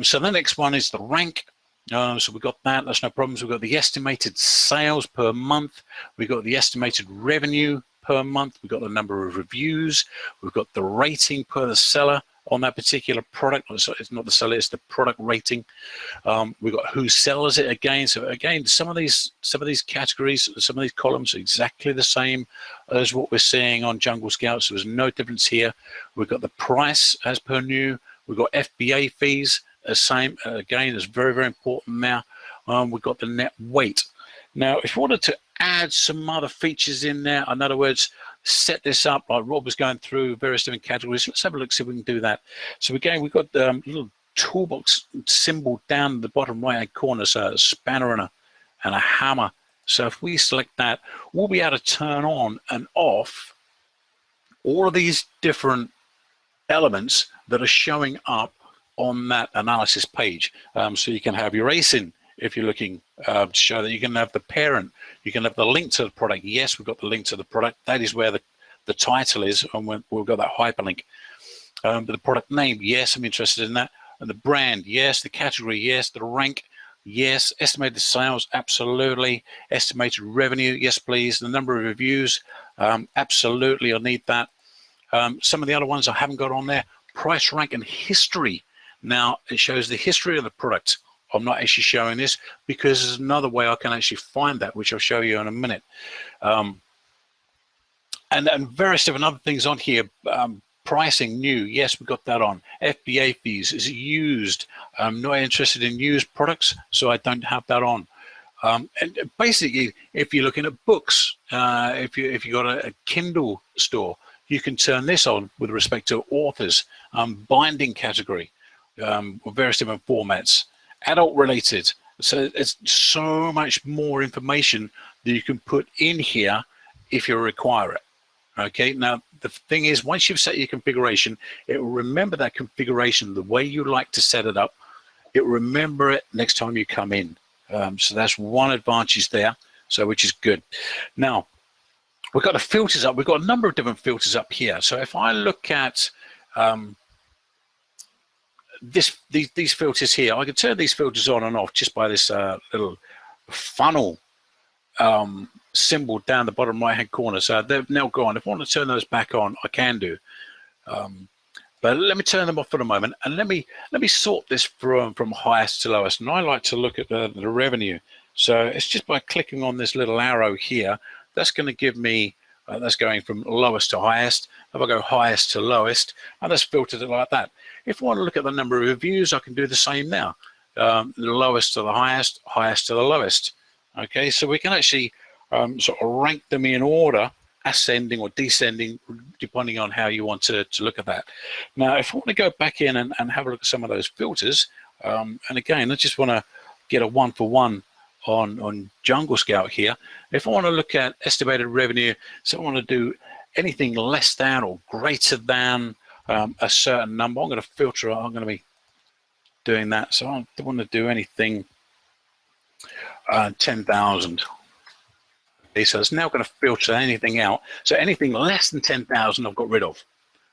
Speaker 2: So the next one is the rank. So we've got that, that's no problems. We've got the estimated sales per month. We've got the estimated revenue per month. We've got the number of reviews. We've got the rating per the seller on that particular product. It's not the seller, it's the product rating. We've got who sells it again. So again, some of these categories, some of these columns are exactly the same as what we're seeing on Jungle Scout. So there's no difference here. We've got the price as per new. We've got FBA fees as same. Again, it's very, very important now. We've got the net weight. Now, if you wanted to add some other features in there, in other words, set this up like Rob was going through various different categories. Let's have a look, see if we can do that. So again, we've got the little toolbox symbol down the bottom right hand corner, so a spanner and a hammer. So if we select that, we'll be able to turn on and off all of these different elements that are showing up on that analysis page. So you can have your ASIN if you're looking to show that. You can have the parent, you can have the link to the product. Yes, we've got the link to the product. That is where the title is, and we've got that hyperlink. But the product name, yes, I'm interested in that. And the brand, yes. The category, yes. The rank, yes. Estimated sales, absolutely. Estimated revenue, yes, please. The number of reviews, absolutely, I need that. Some of the other ones I haven't got on there. Price, rank, and history. Now, it shows the history of the product. I'm not actually showing this because there's another way I can actually find that, which I'll show you in a minute. And various different other things on here. Pricing, new, yes, we've got that on. FBA fees, is it used? I'm not interested in used products, so I don't have that on. And basically, if you're looking at books, if you've got a Kindle store, you can turn this on with respect to authors, binding category, various different formats, adult related. So it's so much more information that you can put in here if you require it. Okay, now the thing is, once you've set your configuration, it will remember that configuration the way you like to set it up. It will remember it next time you come in. So that's one advantage there, so which is good. Now, we've got the filters up. We've got a number of different filters up here. So if I look at these filters here, I can turn these filters on and off just by this little funnel symbol down the bottom right hand corner. So they've now gone. If I want to turn those back on, I can do. But let me turn them off for the moment, and let me sort this from highest to lowest. And I like to look at the revenue. So it's just by clicking on this little arrow here, that's going to give me that's going from lowest to highest. If I go highest to lowest, and that's filtered it like that. If I want to look at the number of reviews, I can do the same now. The lowest to the highest, highest to the lowest. Okay, so we can actually sort of rank them in order, ascending or descending, depending on how you want to look at that. Now, if I want to go back in and have a look at some of those filters, and again, I just want to get a one-for-one on Jungle Scout here. If I want to look at estimated revenue, so I want to do anything less than or greater than a certain number, I'm going to filter it. I'm going to be doing that. So I don't want to do anything 10,000. Okay, so it's now going to filter anything out. So anything less than 10,000 I've got rid of.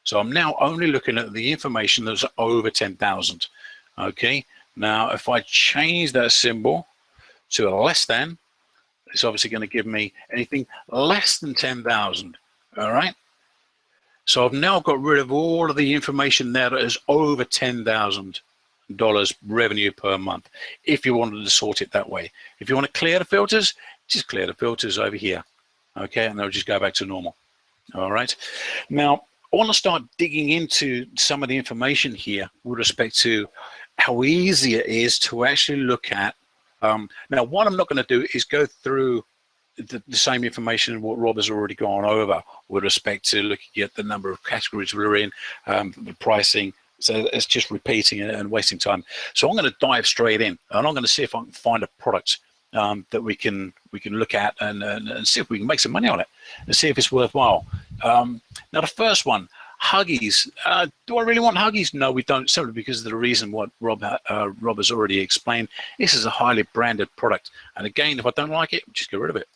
Speaker 2: So I'm now only looking at the information that's over 10,000. Okay, now if I change that symbol to a less than, it's obviously going to give me anything less than 10,000. All right. So I've now got rid of all of the information there that is over $10,000 revenue per month, if you wanted to sort it that way. If you want to clear the filters, just clear the filters over here. Okay, and they'll just go back to normal. All right. Now, I want to start digging into some of the information here with respect to how easy it is to actually look at. Now, what I'm not going to do is go through the same information what Rob has already gone over with respect to looking at the number of categories we're in, the pricing, So it's just repeating it and wasting time. So I'm going to dive straight in, and I'm going to see if I can find a product that we can look at and see if we can make some money on it and see if it's worthwhile. Now the first one, Huggies. Do I really want Huggies? No, we don't, simply because of the reason what Rob has already explained. This is a highly branded product, and again, if I don't like it, just get rid of it.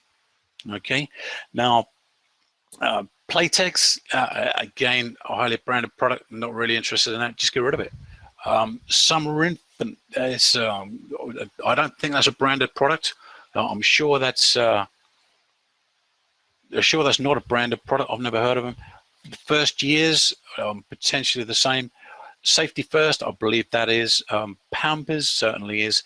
Speaker 2: Okay. Now, Playtex, again, a highly branded product. I'm not really interested in that. Just get rid of it. Summer Infant, I don't think that's a branded product. I'm sure that's not a branded product. I've never heard of them. The First Years, potentially the same. Safety First, I believe that is. Pampers certainly is.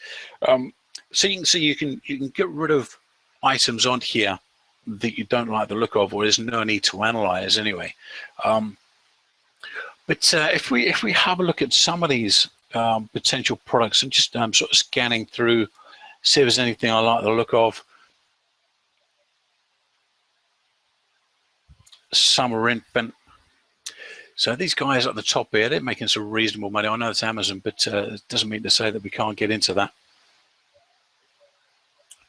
Speaker 2: So you can see you can get rid of items on here that you don't like the look of, or there's no need to analyze anyway. But if we have a look at some of these potential products and just sort of scanning through, see if there's anything I like the look of. Summer Infant. So these guys at the top here, they're making some reasonable money. I know it's Amazon, but it doesn't mean to say that we can't get into that.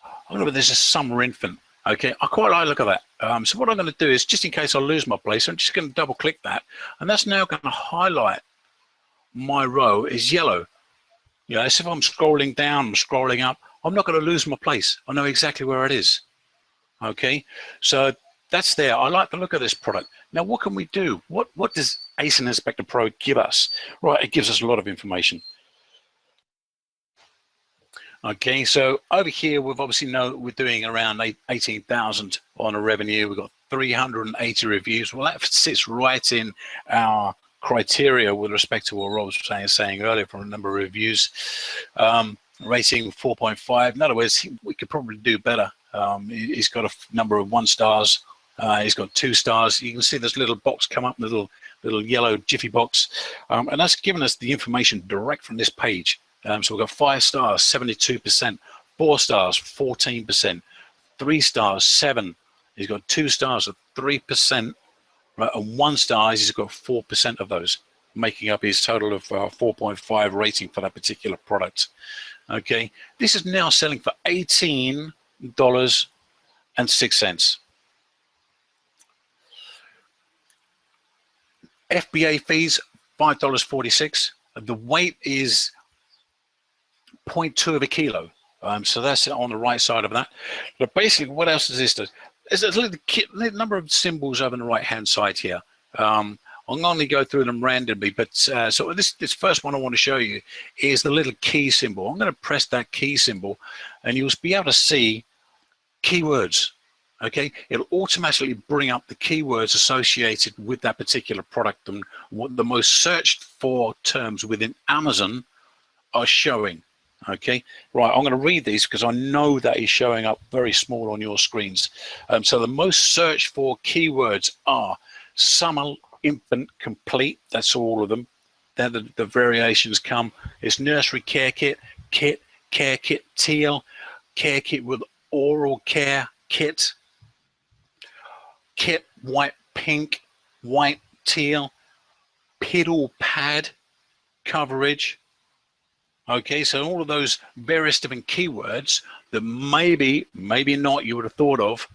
Speaker 2: I wonder if there's a Summer Infant. Okay, I quite like the look of that. So what I'm going to do is, just in case I lose my place, I'm just going to double click that, and that's now going to highlight my row is yellow. You know, so if I'm scrolling down, I'm scrolling up, I'm not going to lose my place. I know exactly where it is. Okay, so that's there. I like the look of this product. Now, what can we do? What does ASIN Inspector Pro give us? Right, it gives us a lot of information. Okay, so over here, we've obviously know we're doing around 18,000 on a revenue. We've got 380 reviews. Well, that sits right in our criteria with respect to what Rob was saying earlier from a number of reviews. Rating 4.5. In other words, we could probably do better. He's got a number of 1 stars. He's got 2 stars. You can see this little box come up, little yellow jiffy box, and that's given us the information direct from this page. So we've got 5 stars, 72%, 4 stars, 14%, 3 stars, 7. He's got 2 stars at 3%, right, and 1 star, he's got 4% of those, making up his total of 4.5 rating for that particular product. Okay, this is now selling for $18.06. FBA fees, $5.46. The weight is 0.2 of a kilo. So that's on the right side of that. But basically, what else does this do? There's a little number of symbols over on the right-hand side here. I'm going to go through them randomly, but so this first one I want to show you is the little key symbol. I'm going to press that key symbol, and you'll be able to see keywords. Okay, it'll automatically bring up the keywords associated with that particular product and what the most searched for terms within Amazon are showing. Okay, right, I'm going to read these because I know that is showing up very small on your screens. So the most searched for keywords are Summer Infant Complete. That's all of them. Then the variations come. It's Nursery Care Kit, Care Kit Teal, Care Kit with Oral Care Kit, Kit White Pink, White Teal, Piddle Pad Coverage. Okay, so all of those various different keywords that maybe not you would have thought of,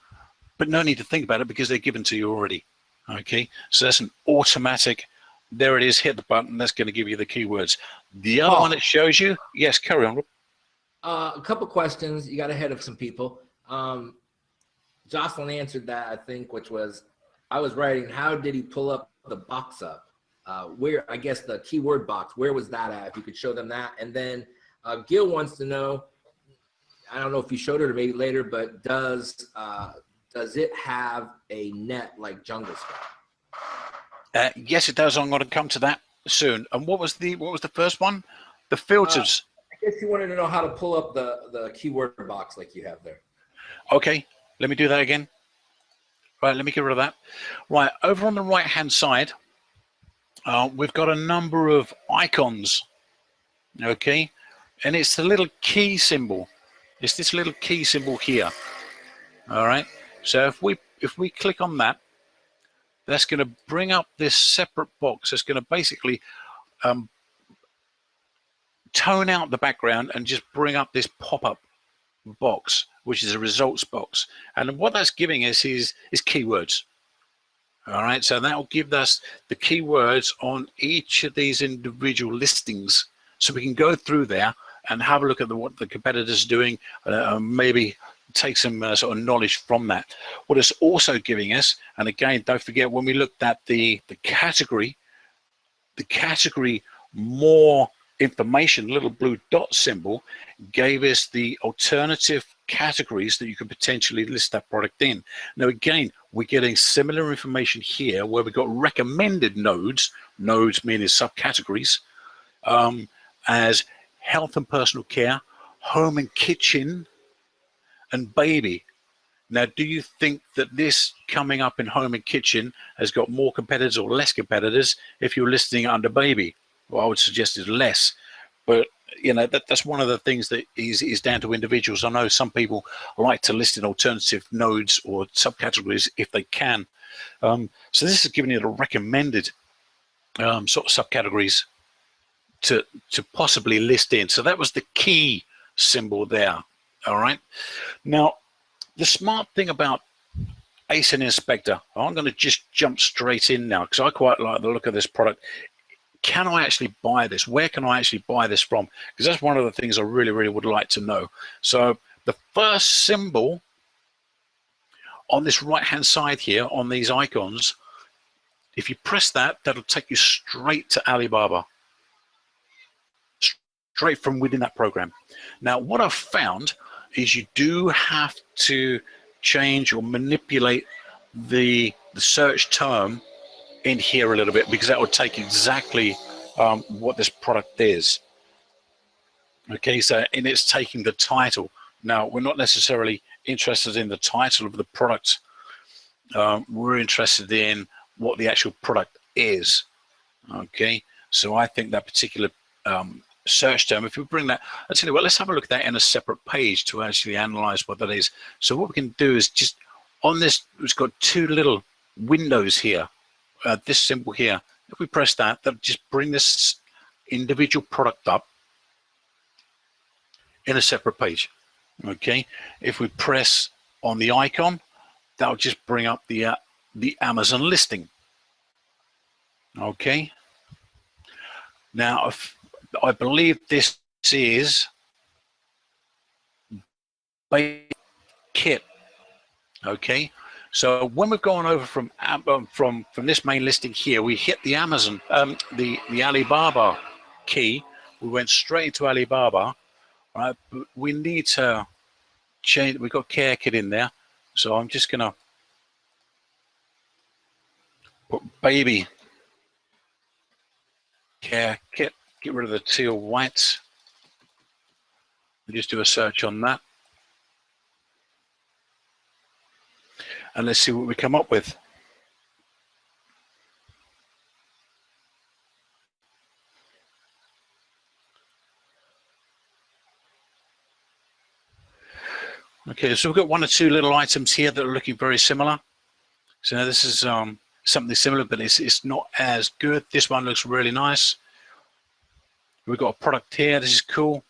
Speaker 2: but no need to think about it because they're given to you already. Okay, so that's an automatic. There it is. Hit the button. That's going to give you the keywords. The other one that shows you. Yes, carry on.
Speaker 3: A couple questions. You got ahead of some people. Jocelyn answered that, I think, which was, I was writing, how did he pull up the box up? Where, I guess the keyword box, where was that at? If you could show them that. And then Gil wants to know, I don't know if you showed it or maybe later, but does it have a net like Jungle Scout?
Speaker 2: Yes, it does. I'm going to come to that soon. And what was the first one? The filters.
Speaker 3: I guess you wanted to know how to pull up the keyword box like you have there.
Speaker 2: Okay, let me do that again. Right, let me get rid of that. Right, over on the right-hand side, we've got a number of icons. Okay, and it's the little key symbol. It's this little key symbol here. All right. So if we click on that, that's going to bring up this separate box. It's going to basically tone out the background and just bring up this pop-up box, which is a results box. And what that's giving us is keywords. All right, so that will give us the keywords on each of these individual listings, so we can go through there and have a look at what the competitors are doing, maybe take some sort of knowledge from that. What it's also giving us, and again, don't forget, when we looked at the category more information, little blue dot symbol, gave us the alternative categories that you could potentially list that product in. Now again, we're getting similar information here where we've got recommended nodes meaning subcategories, as health and personal care, home and kitchen, and baby. Now, do you think that this coming up in home and kitchen has got more competitors or less competitors if you're listing it under baby? Well, I would suggest it's less, but you know, that's one of the things that is down to individuals. I know some people like to list in alternative nodes or subcategories if they can. So this is giving you the recommended sort of subcategories to possibly list in. So that was the key symbol there. All right. Now, the smart thing about ASIN Inspector, I'm going to just jump straight in now because I quite like the look of this product. Can I actually buy this? Where can I actually buy this from? Because that's one of the things I really, really would like to know. So the first symbol on this right-hand side here on these icons, if you press that, that'll take you straight to Alibaba, straight from within that program. Now, what I've found is you do have to change or manipulate the search term in here a little bit, because that would take exactly what this product is. Okay, so and it's taking the title. Now, we're not necessarily interested in the title of the product. We're interested in what the actual product is. Okay, so I think that particular search term, if we bring that, I'll tell you what, let's have a look at that in a separate page to actually analyze what that is. So what we can do is just on this, it's got two little windows here. This symbol here, if we press that, that'll just bring this individual product up in a separate page. Okay, if we press on the icon, that'll just bring up the Amazon listing. Okay, now I believe this is kit. Okay, so when we've gone over from this main listing here, we hit the Amazon, the Alibaba key. We went straight into Alibaba. Right, but we need to change. We've got care kit in there, so I'm just gonna put baby care kit. Get rid of the teal whites. We just do a search on that. And let's see what we come up with. Okay, so we've got one or two little items here that are looking very similar. So this is something similar, but it's not as good. This one looks really nice. We've got a product here. This is cool.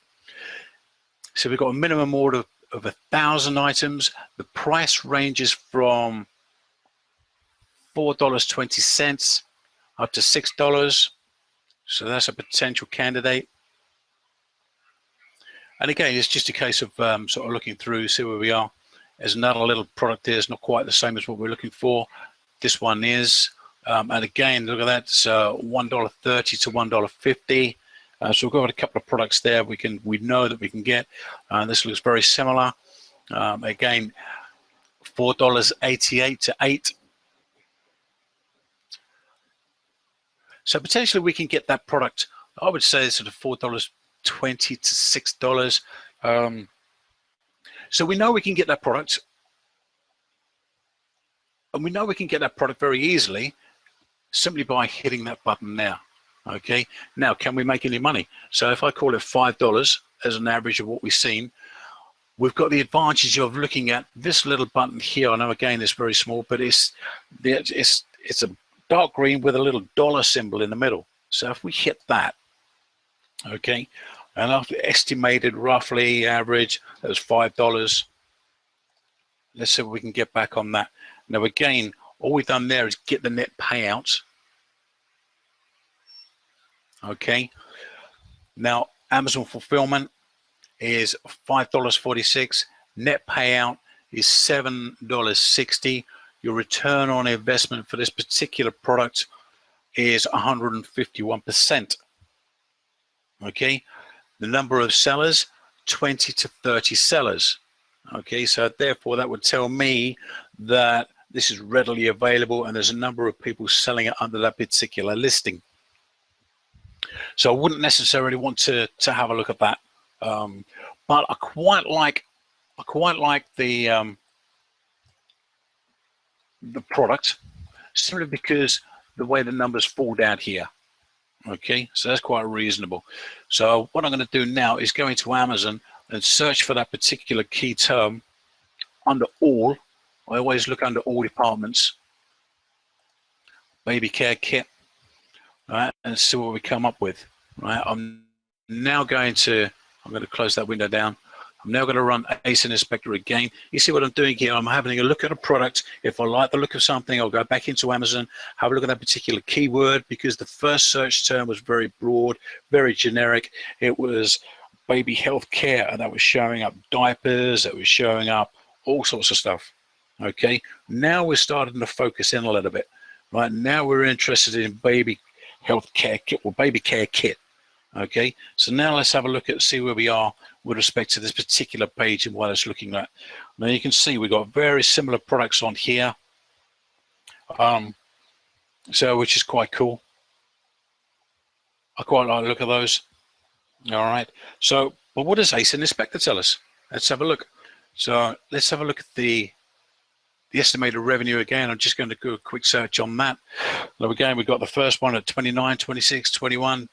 Speaker 2: So we've got a minimum order of 1,000 items. The price ranges from $4.20 up to $6. So that's a potential candidate. And again, it's just a case of sort of looking through, see where we are. There's another little product here. It's not quite the same as what we're looking for. This one is. And again, look at that. It's $1.30 to $1.50. So we've got a couple of products there we know that we can get. This looks very similar. Again, $4.88 to $8. So potentially we can get that product, I would say sort of $4.20 to $6. So we know we can get that product, and we know we can get that product very easily simply by hitting that button there. Okay, now can we make any money? So if I call it $5 as an average of what we've seen, we've got the advantage of looking at this little button here. I know again it's very small, but it's a dark green with a little dollar symbol in the middle. So if we hit that, okay, and I've estimated roughly average as $5. Let's see if we can get back on that. Now again, all we've done there is get the net payouts. Okay. Now Amazon fulfillment is $5.46. Net payout is $7.60. Your return on investment for this particular product is 151%. Okay. The number of sellers, 20 to 30 sellers. Okay, so therefore that would tell me that this is readily available and there's a number of people selling it under that particular listing. So I wouldn't necessarily want to have a look at that, but I quite like the product simply because the way the numbers fall down here. Okay, so that's quite reasonable. So what I'm going to do now is go into Amazon and search for that particular key term under all. I always look under all departments, baby care kit, right, and see what we come up with. Right, I'm going to close that window down. I'm now going to run ASIN Inspector again. You see what I'm doing here? I'm having a look at a product. If I like the look of something, I'll go back into Amazon, have a look at that particular keyword, because the first search term was very broad, very generic. It was baby health care, and that was showing up diapers, that was showing up all sorts of stuff. Okay, now we're starting to focus in a little bit. Right now we're interested in baby health care kit or baby care kit. Okay, so now let's have a look at see where we are with respect to this particular page and what it's looking at. Now you can see we've got very similar products on here, so which is quite cool. I quite like the look of those. All right, so but what does ASIN Inspector tell us? Let's have a look. So let's have a look at the estimated revenue again. I'm just going to do a quick search on that. So again, we've got the first one at 29, 26, 21,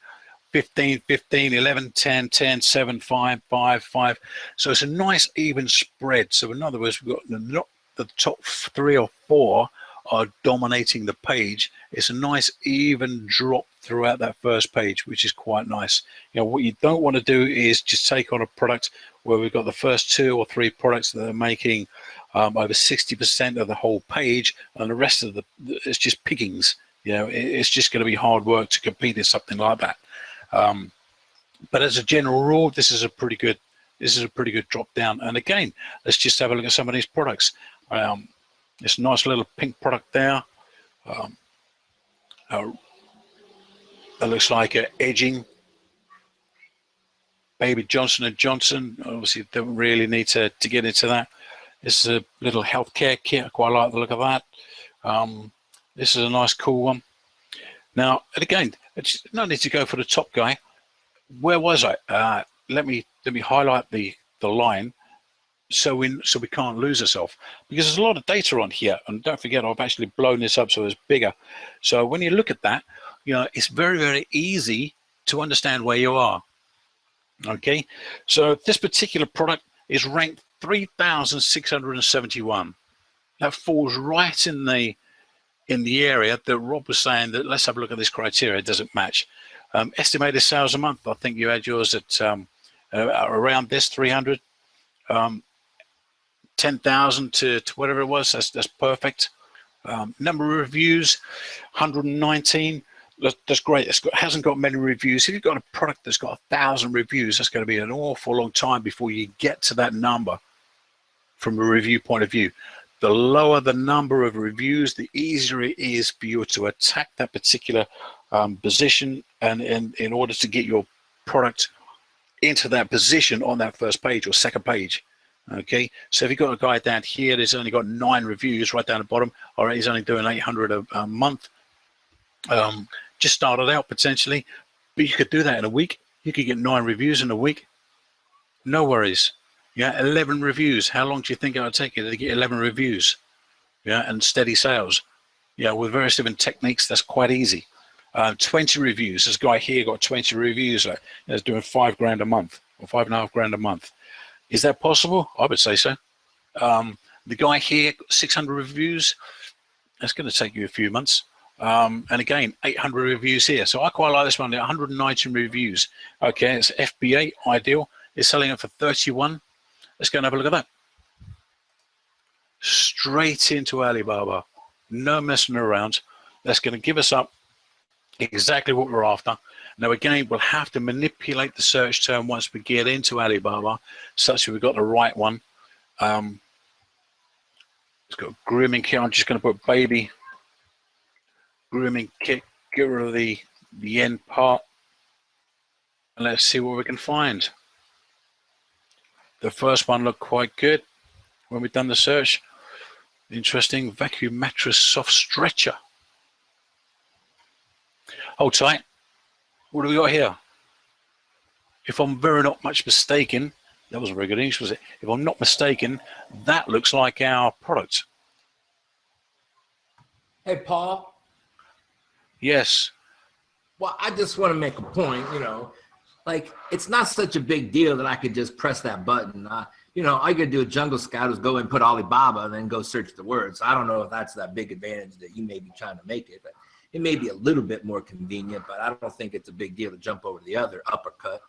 Speaker 2: 15, 15, 11, 10, 10, 7, 5, 5, 5. So it's a nice even spread. So in other words, we've got not the top 3 or 4 are dominating the page. It's a nice even drop throughout that first page, which is quite nice. You know, what you don't want to do is just take on a product where we've got the first 2 or 3 products that are making over 60% of the whole page, and the rest of it's just pickings. You know, it's just going to be hard work to compete in something like that. But as a general rule, this is a pretty good drop down. And again, let's just have a look at some of these products. This nice little pink product there. That looks like edging. Baby Johnson & Johnson. Obviously, don't really need to get into that. This is a little healthcare kit. I quite like the look of that. This is a nice, cool one. Now, and again, it's no need to go for the top guy. Where was I? Let me highlight the line so we can't lose ourselves, because there's a lot of data on here. And don't forget, I've actually blown this up so it's bigger. So when you look at that, you know, it's very, very easy to understand where you are. Okay, so this particular product is ranked 3,671. That falls right in the area that Rob was saying that let's have a look at this criteria. It doesn't match. Estimated sales a month. I think you had yours at around this 300, 10,000 to whatever it was. That's perfect. Number of reviews, 119. That's great. It hasn't got many reviews. If you've got a product that's got 1,000 reviews, that's going to be an awful long time before you get to that number from a review point of view. The lower the number of reviews, the easier it is for you to attack that particular position, and in order to get your product into that position on that first page or second page. Okay, so if you've got a guy down here that's only got 9 reviews right down the bottom, all right, he's only doing 800 a month. Just started out potentially, but you could do that in a week. You could get 9 reviews in a week. No worries. Yeah, 11 reviews. How long do you think it would take you to get 11 reviews? Yeah, and steady sales. Yeah, with various different techniques, that's quite easy. 20 reviews. This guy here got 20 reviews. Like, he's doing $5,000 a month or $5,500 a month. Is that possible? I would say so. The guy here got 600 reviews. That's going to take you a few months. And again, 800 reviews here. So I quite like this one, 119 reviews. Okay, it's FBA, ideal. It's selling it for 31. Let's go and have a look at that. Straight into Alibaba. No messing around. That's going to give us up exactly what we're after. Now again, we'll have to manipulate the search term once we get into Alibaba, such that we've got the right one. It's got grooming kit. I'm just going to put baby grooming kit, get rid of the end part, and let's see what we can find. The first one looked quite good when we've done the search. Interesting. Vacuum mattress soft stretcher. Hold tight. What do we got here? If I'm very not much mistaken, that wasn't very good English, was it? If I'm not mistaken, that looks like our product.
Speaker 3: Hey, Paul.
Speaker 2: Yes.
Speaker 3: Well, I just want to make a point, you know, like it's not such a big deal that I could just press that button. You know, all you could do a Jungle Scout is go and put Alibaba and then go search the words. I don't know if that's that big advantage that you may be trying to make it, but it may be a little bit more convenient, but I don't think it's a big deal to jump over the other uppercut.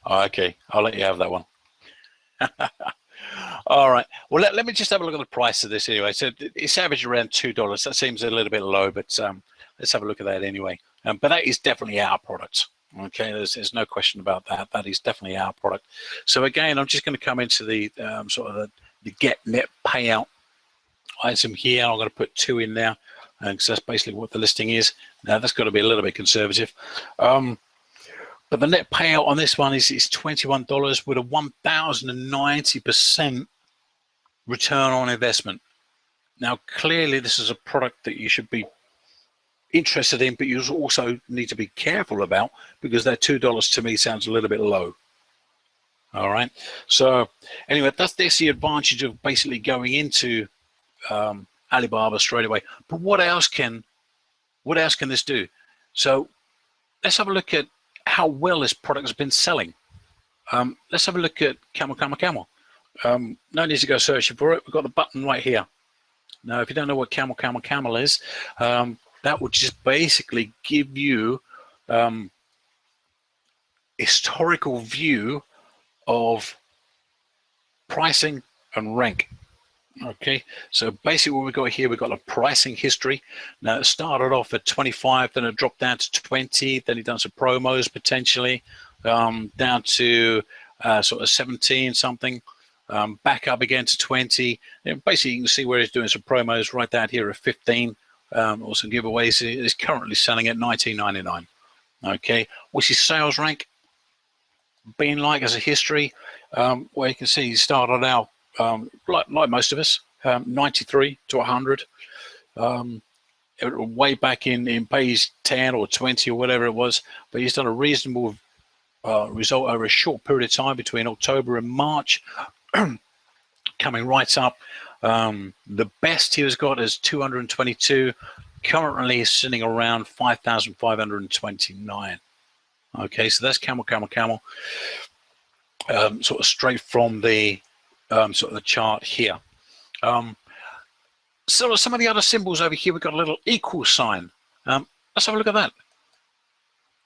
Speaker 2: Okay, I'll let you have that one. All right. Well, let me just have a look at the price of this anyway. So it's averaged around $2. That seems a little bit low, but let's have a look at that anyway. But that is definitely our product. Okay, there's no question about that. That is definitely our product. So again, I'm just going to come into the sort of the get net payout item here. I'm going to put 2 in there, because that's basically what the listing is. Now that's got to be a little bit conservative. But the net payout on this one is $21 with a 1,090% return on investment. Now, clearly, this is a product that you should be interested in, but you also need to be careful about, because that $2 to me sounds a little bit low. All right. So anyway, that's the advantage of basically going into Alibaba straight away. But what else can this do? So let's have a look at how well this product has been selling. Let's have a look at Camel. No need to go searching for it. We've got the button right here. Now, if you don't know what Camel is, that would just basically give you historical view of pricing and rank. Okay, so basically what we've got here, we've got a pricing history. Now it started off at 25, then it dropped down to 20, then he done some promos potentially, down to sort of 17 something, back up again to 20. And basically you can see where he's doing some promos right down here at 15. Also giveaways. Is currently selling at $19.99. Okay, what's his sales rank been like as a history? Well, you can see he started out like most of us, 93 to 100. Way back in page 10 or 20 or whatever it was, but he's done a reasonable result over a short period of time between October and March, coming right up. The best he has got is 222. Currently is sitting around 5,529. Okay, so that's Camel. Sort of straight from the sort of the chart here. So some of the other symbols over here, we've got a little equal sign. Let's have a look at that.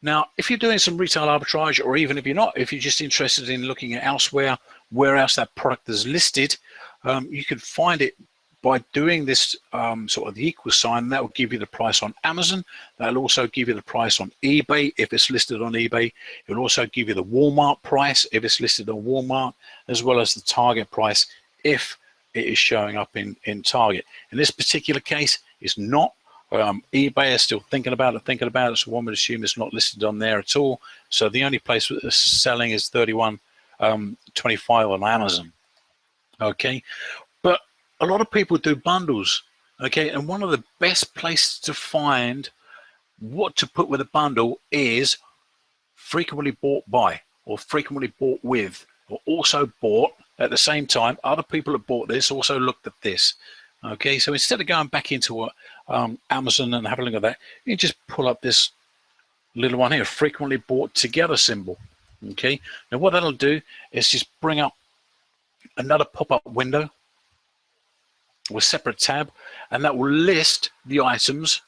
Speaker 2: Now, if you're doing some retail arbitrage, or even if you're not, if you're just interested in looking at elsewhere, where else that product is listed, you can find it by doing this sort of the equal sign. That will give you the price on Amazon. That'll also give you the price on eBay if it's listed on eBay. It'll also give you the Walmart price if it's listed on Walmart, as well as the Target price if it is showing up in Target. In this particular case, it's not. eBay is still thinking about it, so one would assume it's not listed on there at all. So the only place that's selling is $31.25 on Amazon. Okay, but a lot of people do bundles. Okay, and one of the best places to find what to put with a bundle is frequently bought by, or frequently bought with, or also bought at the same time. Other people that bought this also looked at this. Okay, so instead of going back into Amazon and having a look at that, you can just pull up this little one here, frequently bought together symbol. Okay, now what that'll do is just bring up another pop-up window with separate tab, and that will list the items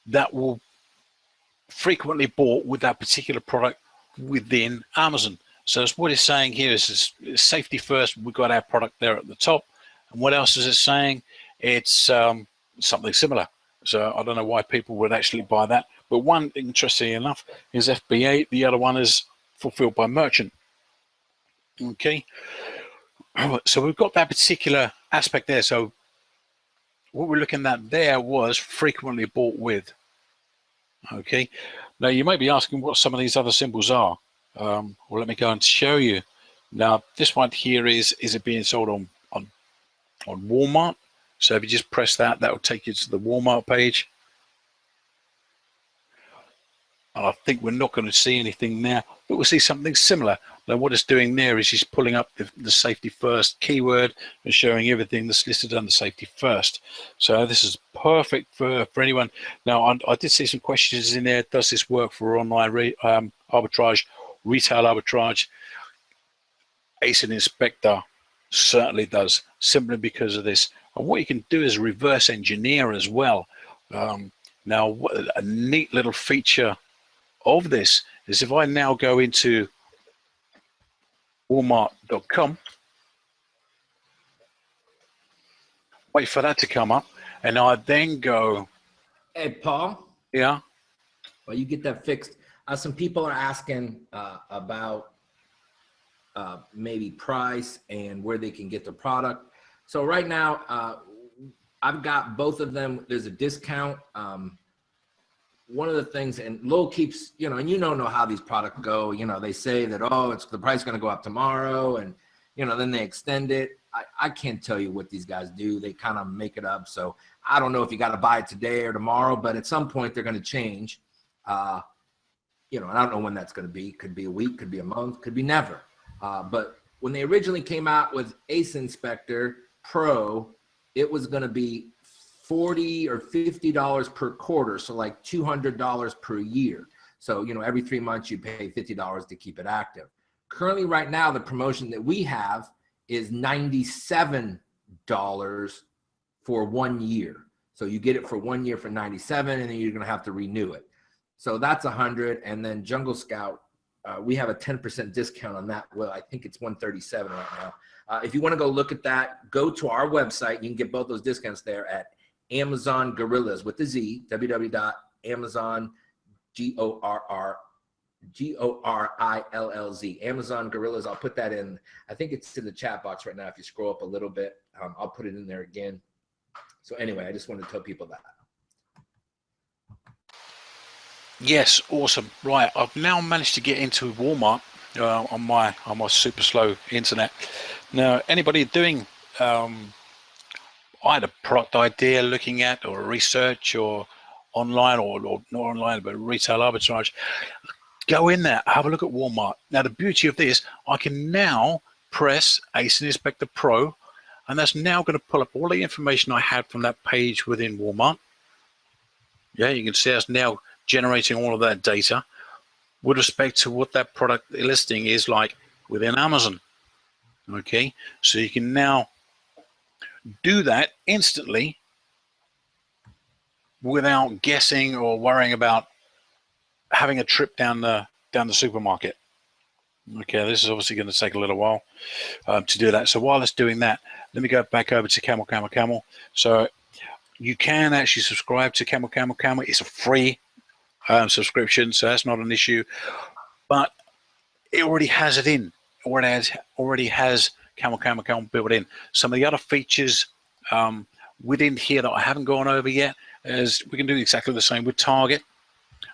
Speaker 2: that will frequently bought with that particular product within Amazon. So that's what it's saying here is safety first. We've got our product there at the top. And what else is it saying? It's something similar. So I don't know why people would actually buy that. But one, interestingly enough, is FBA. The other one is fulfilled by merchant. Okay. So we've got that particular aspect there. So what we're looking at there was frequently bought with. Okay. Now you may be asking what some of these other symbols are. Well, let me go and show you. Now this one here is it being sold on Walmart? So if you just press that, that will take you to the Walmart page. And I think we're not going to see anything there, but we'll see something similar. Now what it's doing there is just pulling up the safety first keyword and showing everything that's listed under safety first. So this is perfect for anyone. Now I did see some questions in there. Does this work for online arbitrage, retail arbitrage? ASIN Inspector certainly does, simply because of this. And what you can do is reverse engineer as well. Now a neat little feature of this is if I now go into Walmart.com, wait for that to come up, and I then go.
Speaker 3: Hey, Paul.
Speaker 2: Yeah.
Speaker 3: Well, you get that fixed. Some people are asking about maybe price and where they can get the product. So right now, I've got both of them. There's a discount. One of the things, and Lowell keeps, and you don't know how these products go. They say that, oh, it's the price going to go up tomorrow, and then they extend it. I can't tell you what these guys do. They kind of make it up. So I don't know if you got to buy it today or tomorrow, but at some point they're going to change. And I don't know when that's going to be. Could be a week, could be a month, could be never. But when they originally came out with ASIN Inspector Pro, it was going to be $40 or $50 per quarter, so like $200 per year. So every 3 months you pay $50 to keep it active. Currently, right now, the promotion that we have is $97 for 1 year. So you get it for 1 year for $97, and then you're going to have to renew it. So that's $100, and then Jungle Scout, we have a 10% discount on that. Well, I think it's $137 right now. If you want to go look at that, go to our website. You can get both those discounts there at Amazon Gorillas with the Z, www.amazon, Gorillz, Amazon Gorillas. I'll put that in. I think it's in the chat box right now. If you scroll up a little bit, I'll put it in there again. So anyway, I just wanted to tell people that.
Speaker 2: Yes, awesome. Right, I've now managed to get into Walmart on my super slow internet. Now, anybody doing either product idea looking at, or research, or online, or not online, but retail arbitrage, go in there, have a look at Walmart. Now, the beauty of this, I can now press ASIN Inspector Pro, and that's now going to pull up all the information I had from that page within Walmart. Yeah, you can see us now generating all of that data with respect to what that product listing is like within Amazon. Okay, so you can now do that instantly without guessing or worrying about having a trip down the supermarket. Okay, this is obviously going to take a little while to do that. So while it's doing that, let me go back over to Camel. So you can actually subscribe to Camel. It's a free subscription, so that's not an issue. But it already has it in. Already has Camel built in. Some of the other features within here that I haven't gone over yet is we can do exactly the same with Target.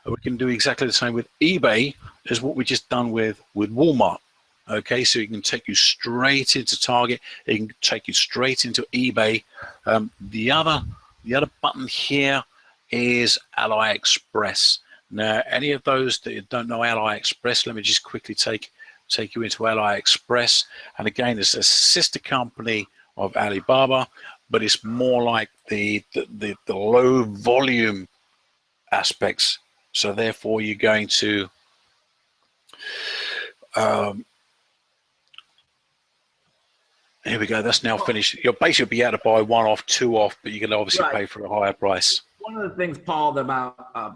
Speaker 2: We can do exactly the same with eBay as what we just done with Walmart. Okay, so it can take you straight into Target. It can take you straight into eBay. The other button here is AliExpress. Now, any of those that don't know AliExpress, let me just quickly take you into AliExpress. And again, it's a sister company of Alibaba, but it's more like the low volume aspects. So therefore, you're going to here we go. That's now finished. You'll basically be able to buy one off, two off, but you can obviously pay for a higher price.
Speaker 3: one of the things, Paul, about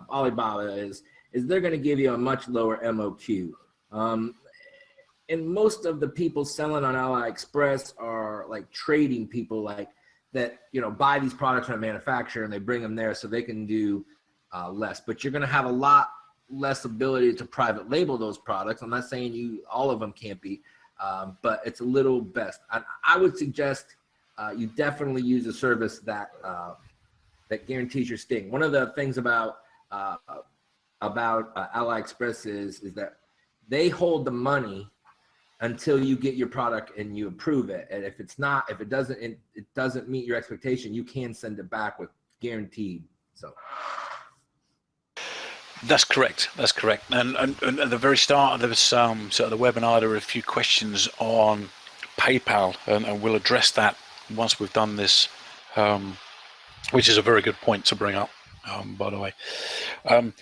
Speaker 3: Alibaba is they're going to give you a much lower MOQ. And most of the people selling on AliExpress are like trading people like that, you know, buy these products from a manufacturer and they bring them there so they can do less. But you're going to have a lot less ability to private label those products. I'm not saying all of them can't be, but it's a little best. I would suggest you definitely use a service that guarantees your sting. One of the things about AliExpress is that they hold the money until you get your product and you approve it. And if it doesn't meet your expectation, you can send it back with guaranteed. So
Speaker 2: that's correct. That's correct. And at the very start of this sort of the webinar, there were a few questions on PayPal, and we'll address that once we've done this, which is a very good point to bring up, by the way.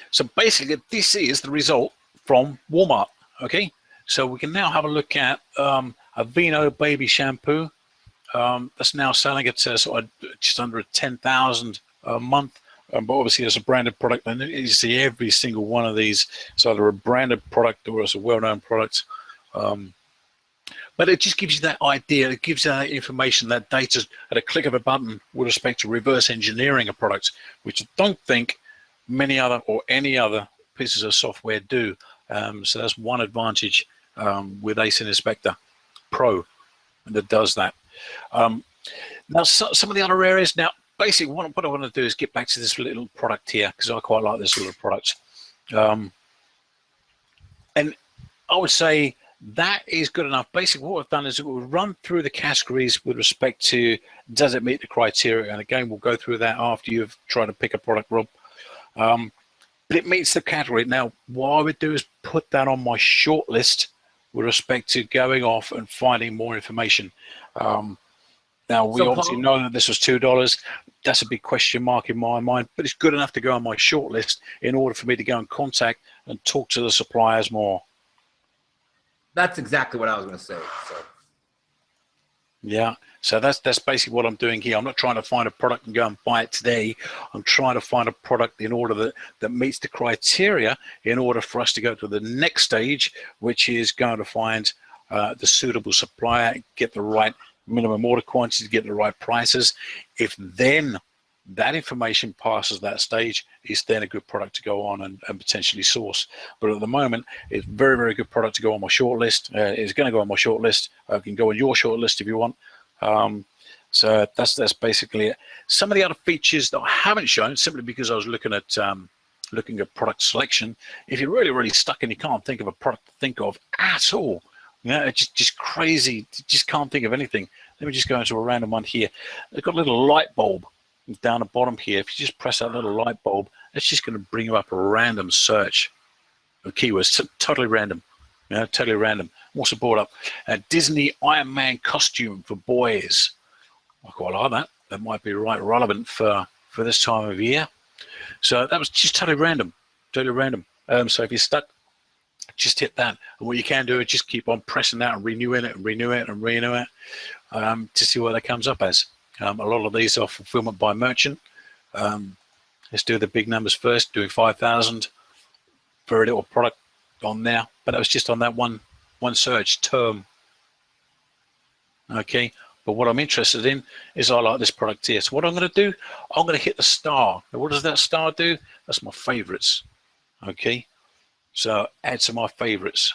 Speaker 2: So basically, this is the result from Walmart. Okay. So we can now have a look at a Vino baby shampoo that's now selling at sort of just under 10,000 a month. But obviously it's a branded product, and you see every single one of these. It's either a branded product or it's a well-known product. But it just gives you that idea. It gives you that information, that data at a click of a button with respect to reverse engineering a product, which I don't think many other or any other pieces of software do. So that's one advantage with ASIN Inspector Pro that does that. Now, some of the other areas. Now, basically, what I want to do is get back to this little product here, because I quite like this little product. And I would say that is good enough. Basically, what I've done is we'll run through the categories with respect to does it meet the criteria. And again, we'll go through that after you've tried to pick a product, Rob. But it meets the category. Now, what I would do is put that on my short list with respect to going off and finding more information. Now, we obviously know that this was $2. That's a big question mark in my mind, but it's good enough to go on my short list in order for me to go and contact and talk to the suppliers more.
Speaker 3: That's exactly what I was going to say. So.
Speaker 2: Yeah, so that's basically what I'm doing here. I'm not trying to find a product and go and buy it today. I'm trying to find a product in order that meets the criteria in order for us to go to the next stage, which is going to find the suitable supplier, get the right minimum order quantity, get the right prices. If then that information passes that stage, it's then a good product to go on and potentially source. But at the moment, it's very, very good product to go on my short list. It's going to go on my short list. I can go on your short list if you want. So that's basically it. Some of the other features that I haven't shown, simply because I was looking at product selection. If you're really, really stuck and you can't think of a product to think of at all, yeah, it's just crazy. Just can't think of anything. Let me just go into a random one here. They've got a little light bulb down the bottom here. If you just press that little light bulb, it's just going to bring you up a random search of keywords. Totally random. Yeah, totally random. What's it brought up? A Disney Iron Man costume for boys. I quite like that. That might be right relevant for this time of year. So that was just totally random. Totally random. So if you're stuck, just hit that. And what you can do is just keep on pressing that and renewing it and renew it and renew it to see what that comes up as. A lot of these are fulfillment by merchant. Let's do the big numbers first, doing 5,000. Very little product on there, but that was just on that one search term. Okay, but what I'm interested in is I like this product here. So what I'm going to do, I'm going to hit the star. Now, what does that star do? That's my favorites. Okay, so add to my favorites.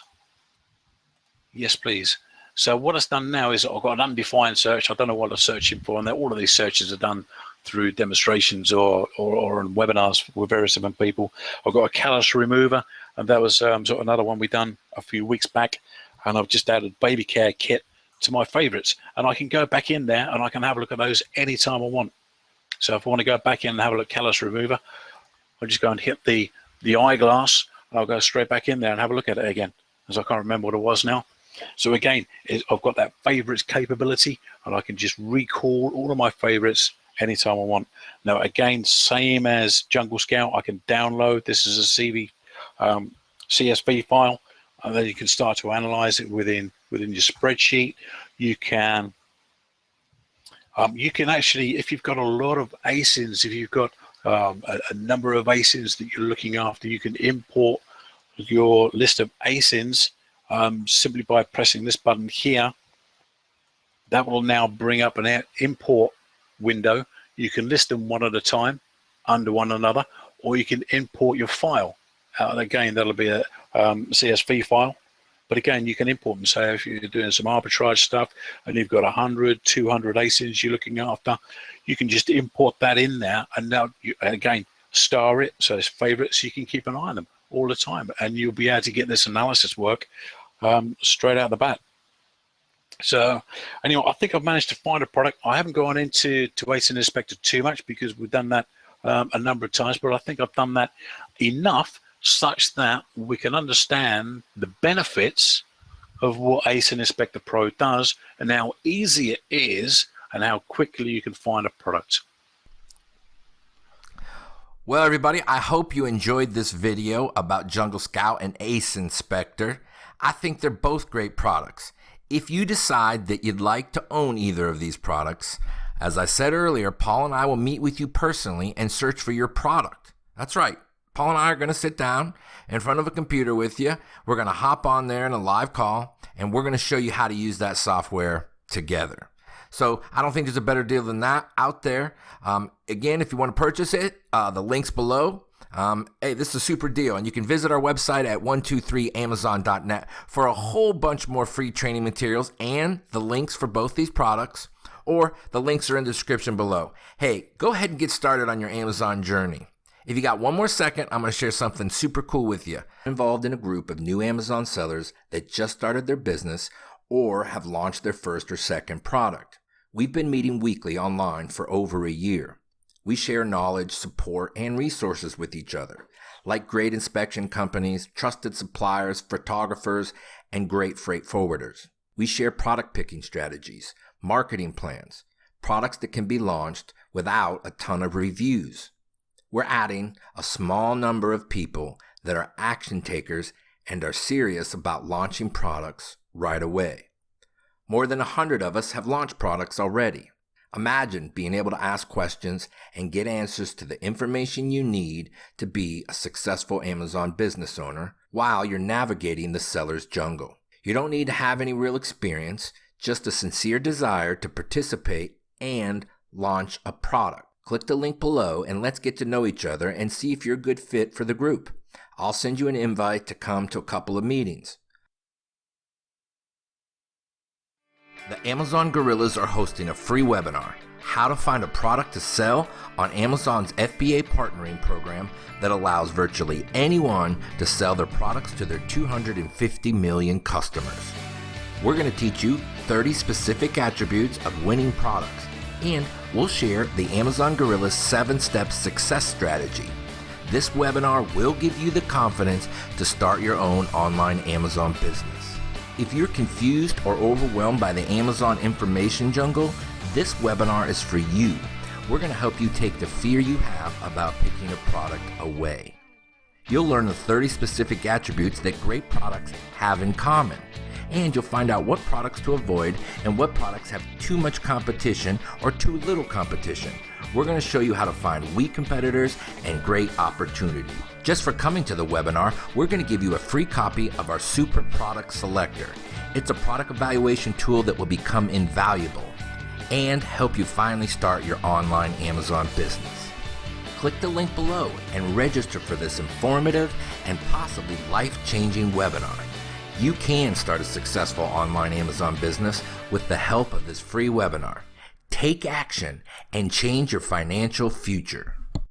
Speaker 2: Yes, please. So what it's done now is I've got an undefined search. I don't know what I'm searching for, and all of these searches are done through demonstrations or on webinars with various different people. I've got a callus remover, and that was sort of another one we done a few weeks back, and I've just added baby care kit to my favorites, and I can go back in there and I can have a look at those anytime I want. So if I want to go back in and have a look at callus remover, I'll just go and hit the eyeglass, and I'll go straight back in there and have a look at it again, as I can't remember what it was now. So again, I've got that favorites capability, and I can just recall all of my favorites anytime I want. Now again, same as Jungle Scout, I can download this as a CSV file, and then you can start to analyze it within your spreadsheet. You can actually, if you've got a lot of ASINs, if you've got a number of ASINs that you're looking after, you can import your list of ASINs simply by pressing this button here. That will now bring up an import window. You can list them one at a time under one another, or you can import your file. Again, that'll be a CSV file. But again, you can import them. So if you're doing some arbitrage stuff and you've got 100, 200 ASINs you're looking after, you can just import that in there. And now, again, star it, so it's favorites, so you can keep an eye on them all the time. And you'll be able to get this analysis work straight out the bat. So anyway, I think I've managed to find a product. I haven't gone into ASIN Inspector too much because we've done that a number of times, but I think I've done that enough such that we can understand the benefits of what ASIN Inspector Pro does and how easy it is and how quickly you can find a product.
Speaker 1: Well, everybody, I hope you enjoyed this video about Jungle Scout and ASIN Inspector. I think they're both great products. If you decide that you'd like to own either of these products, as I said earlier, Paul and I will meet with you personally and search for your product. That's right. Paul and I are going to sit down in front of a computer with you. We're going to hop on there in a live call, and we're going to show you how to use that software together. So I don't think there's a better deal than that out there. Again, if you want to purchase it, the link's below. Hey, this is a super deal, and you can visit our website at 123amazon.net for a whole bunch more free training materials and the links for both these products, or the links are in the description below. Hey, go ahead and get started on your Amazon journey. If you got one more second, I'm going to share something super cool with you. I'm involved in a group of new Amazon sellers that just started their business or have launched their first or second product. We've been meeting weekly online for over a year. We share knowledge, support, and resources with each other, like great inspection companies, trusted suppliers, photographers, and great freight forwarders. We share product picking strategies, marketing plans, products that can be launched without a ton of reviews. We're adding a small number of people that are action takers and are serious about launching products right away. More than 100 of us have launched products already. Imagine being able to ask questions and get answers to the information you need to be a successful Amazon business owner while you're navigating the seller's jungle. You don't need to have any real experience, just a sincere desire to participate and launch a product. Click the link below and let's get to know each other and see if you're a good fit for the group. I'll send you an invite to come to a couple of meetings. The Amazon Gorillas are hosting a free webinar, How to Find a Product to Sell, on Amazon's FBA Partnering Program that allows virtually anyone to sell their products to their 250 million customers. We're going to teach you 30 specific attributes of winning products, and we'll share the Amazon Gorillas 7-step success strategy. This webinar will give you the confidence to start your own online Amazon business. If you're confused or overwhelmed by the Amazon information jungle, this webinar is for you. We're going to help you take the fear you have about picking a product away. You'll learn the 30 specific attributes that great products have in common, and you'll find out what products to avoid and what products have too much competition or too little competition. We're going to show you how to find weak competitors and great opportunity. Just for coming to the webinar, we're going to give you a free copy of our Super Product Selector. It's a product evaluation tool that will become invaluable and help you finally start your online Amazon business. Click the link below and register for this informative and possibly life-changing webinar. You can start a successful online Amazon business with the help of this free webinar. Take action and change your financial future.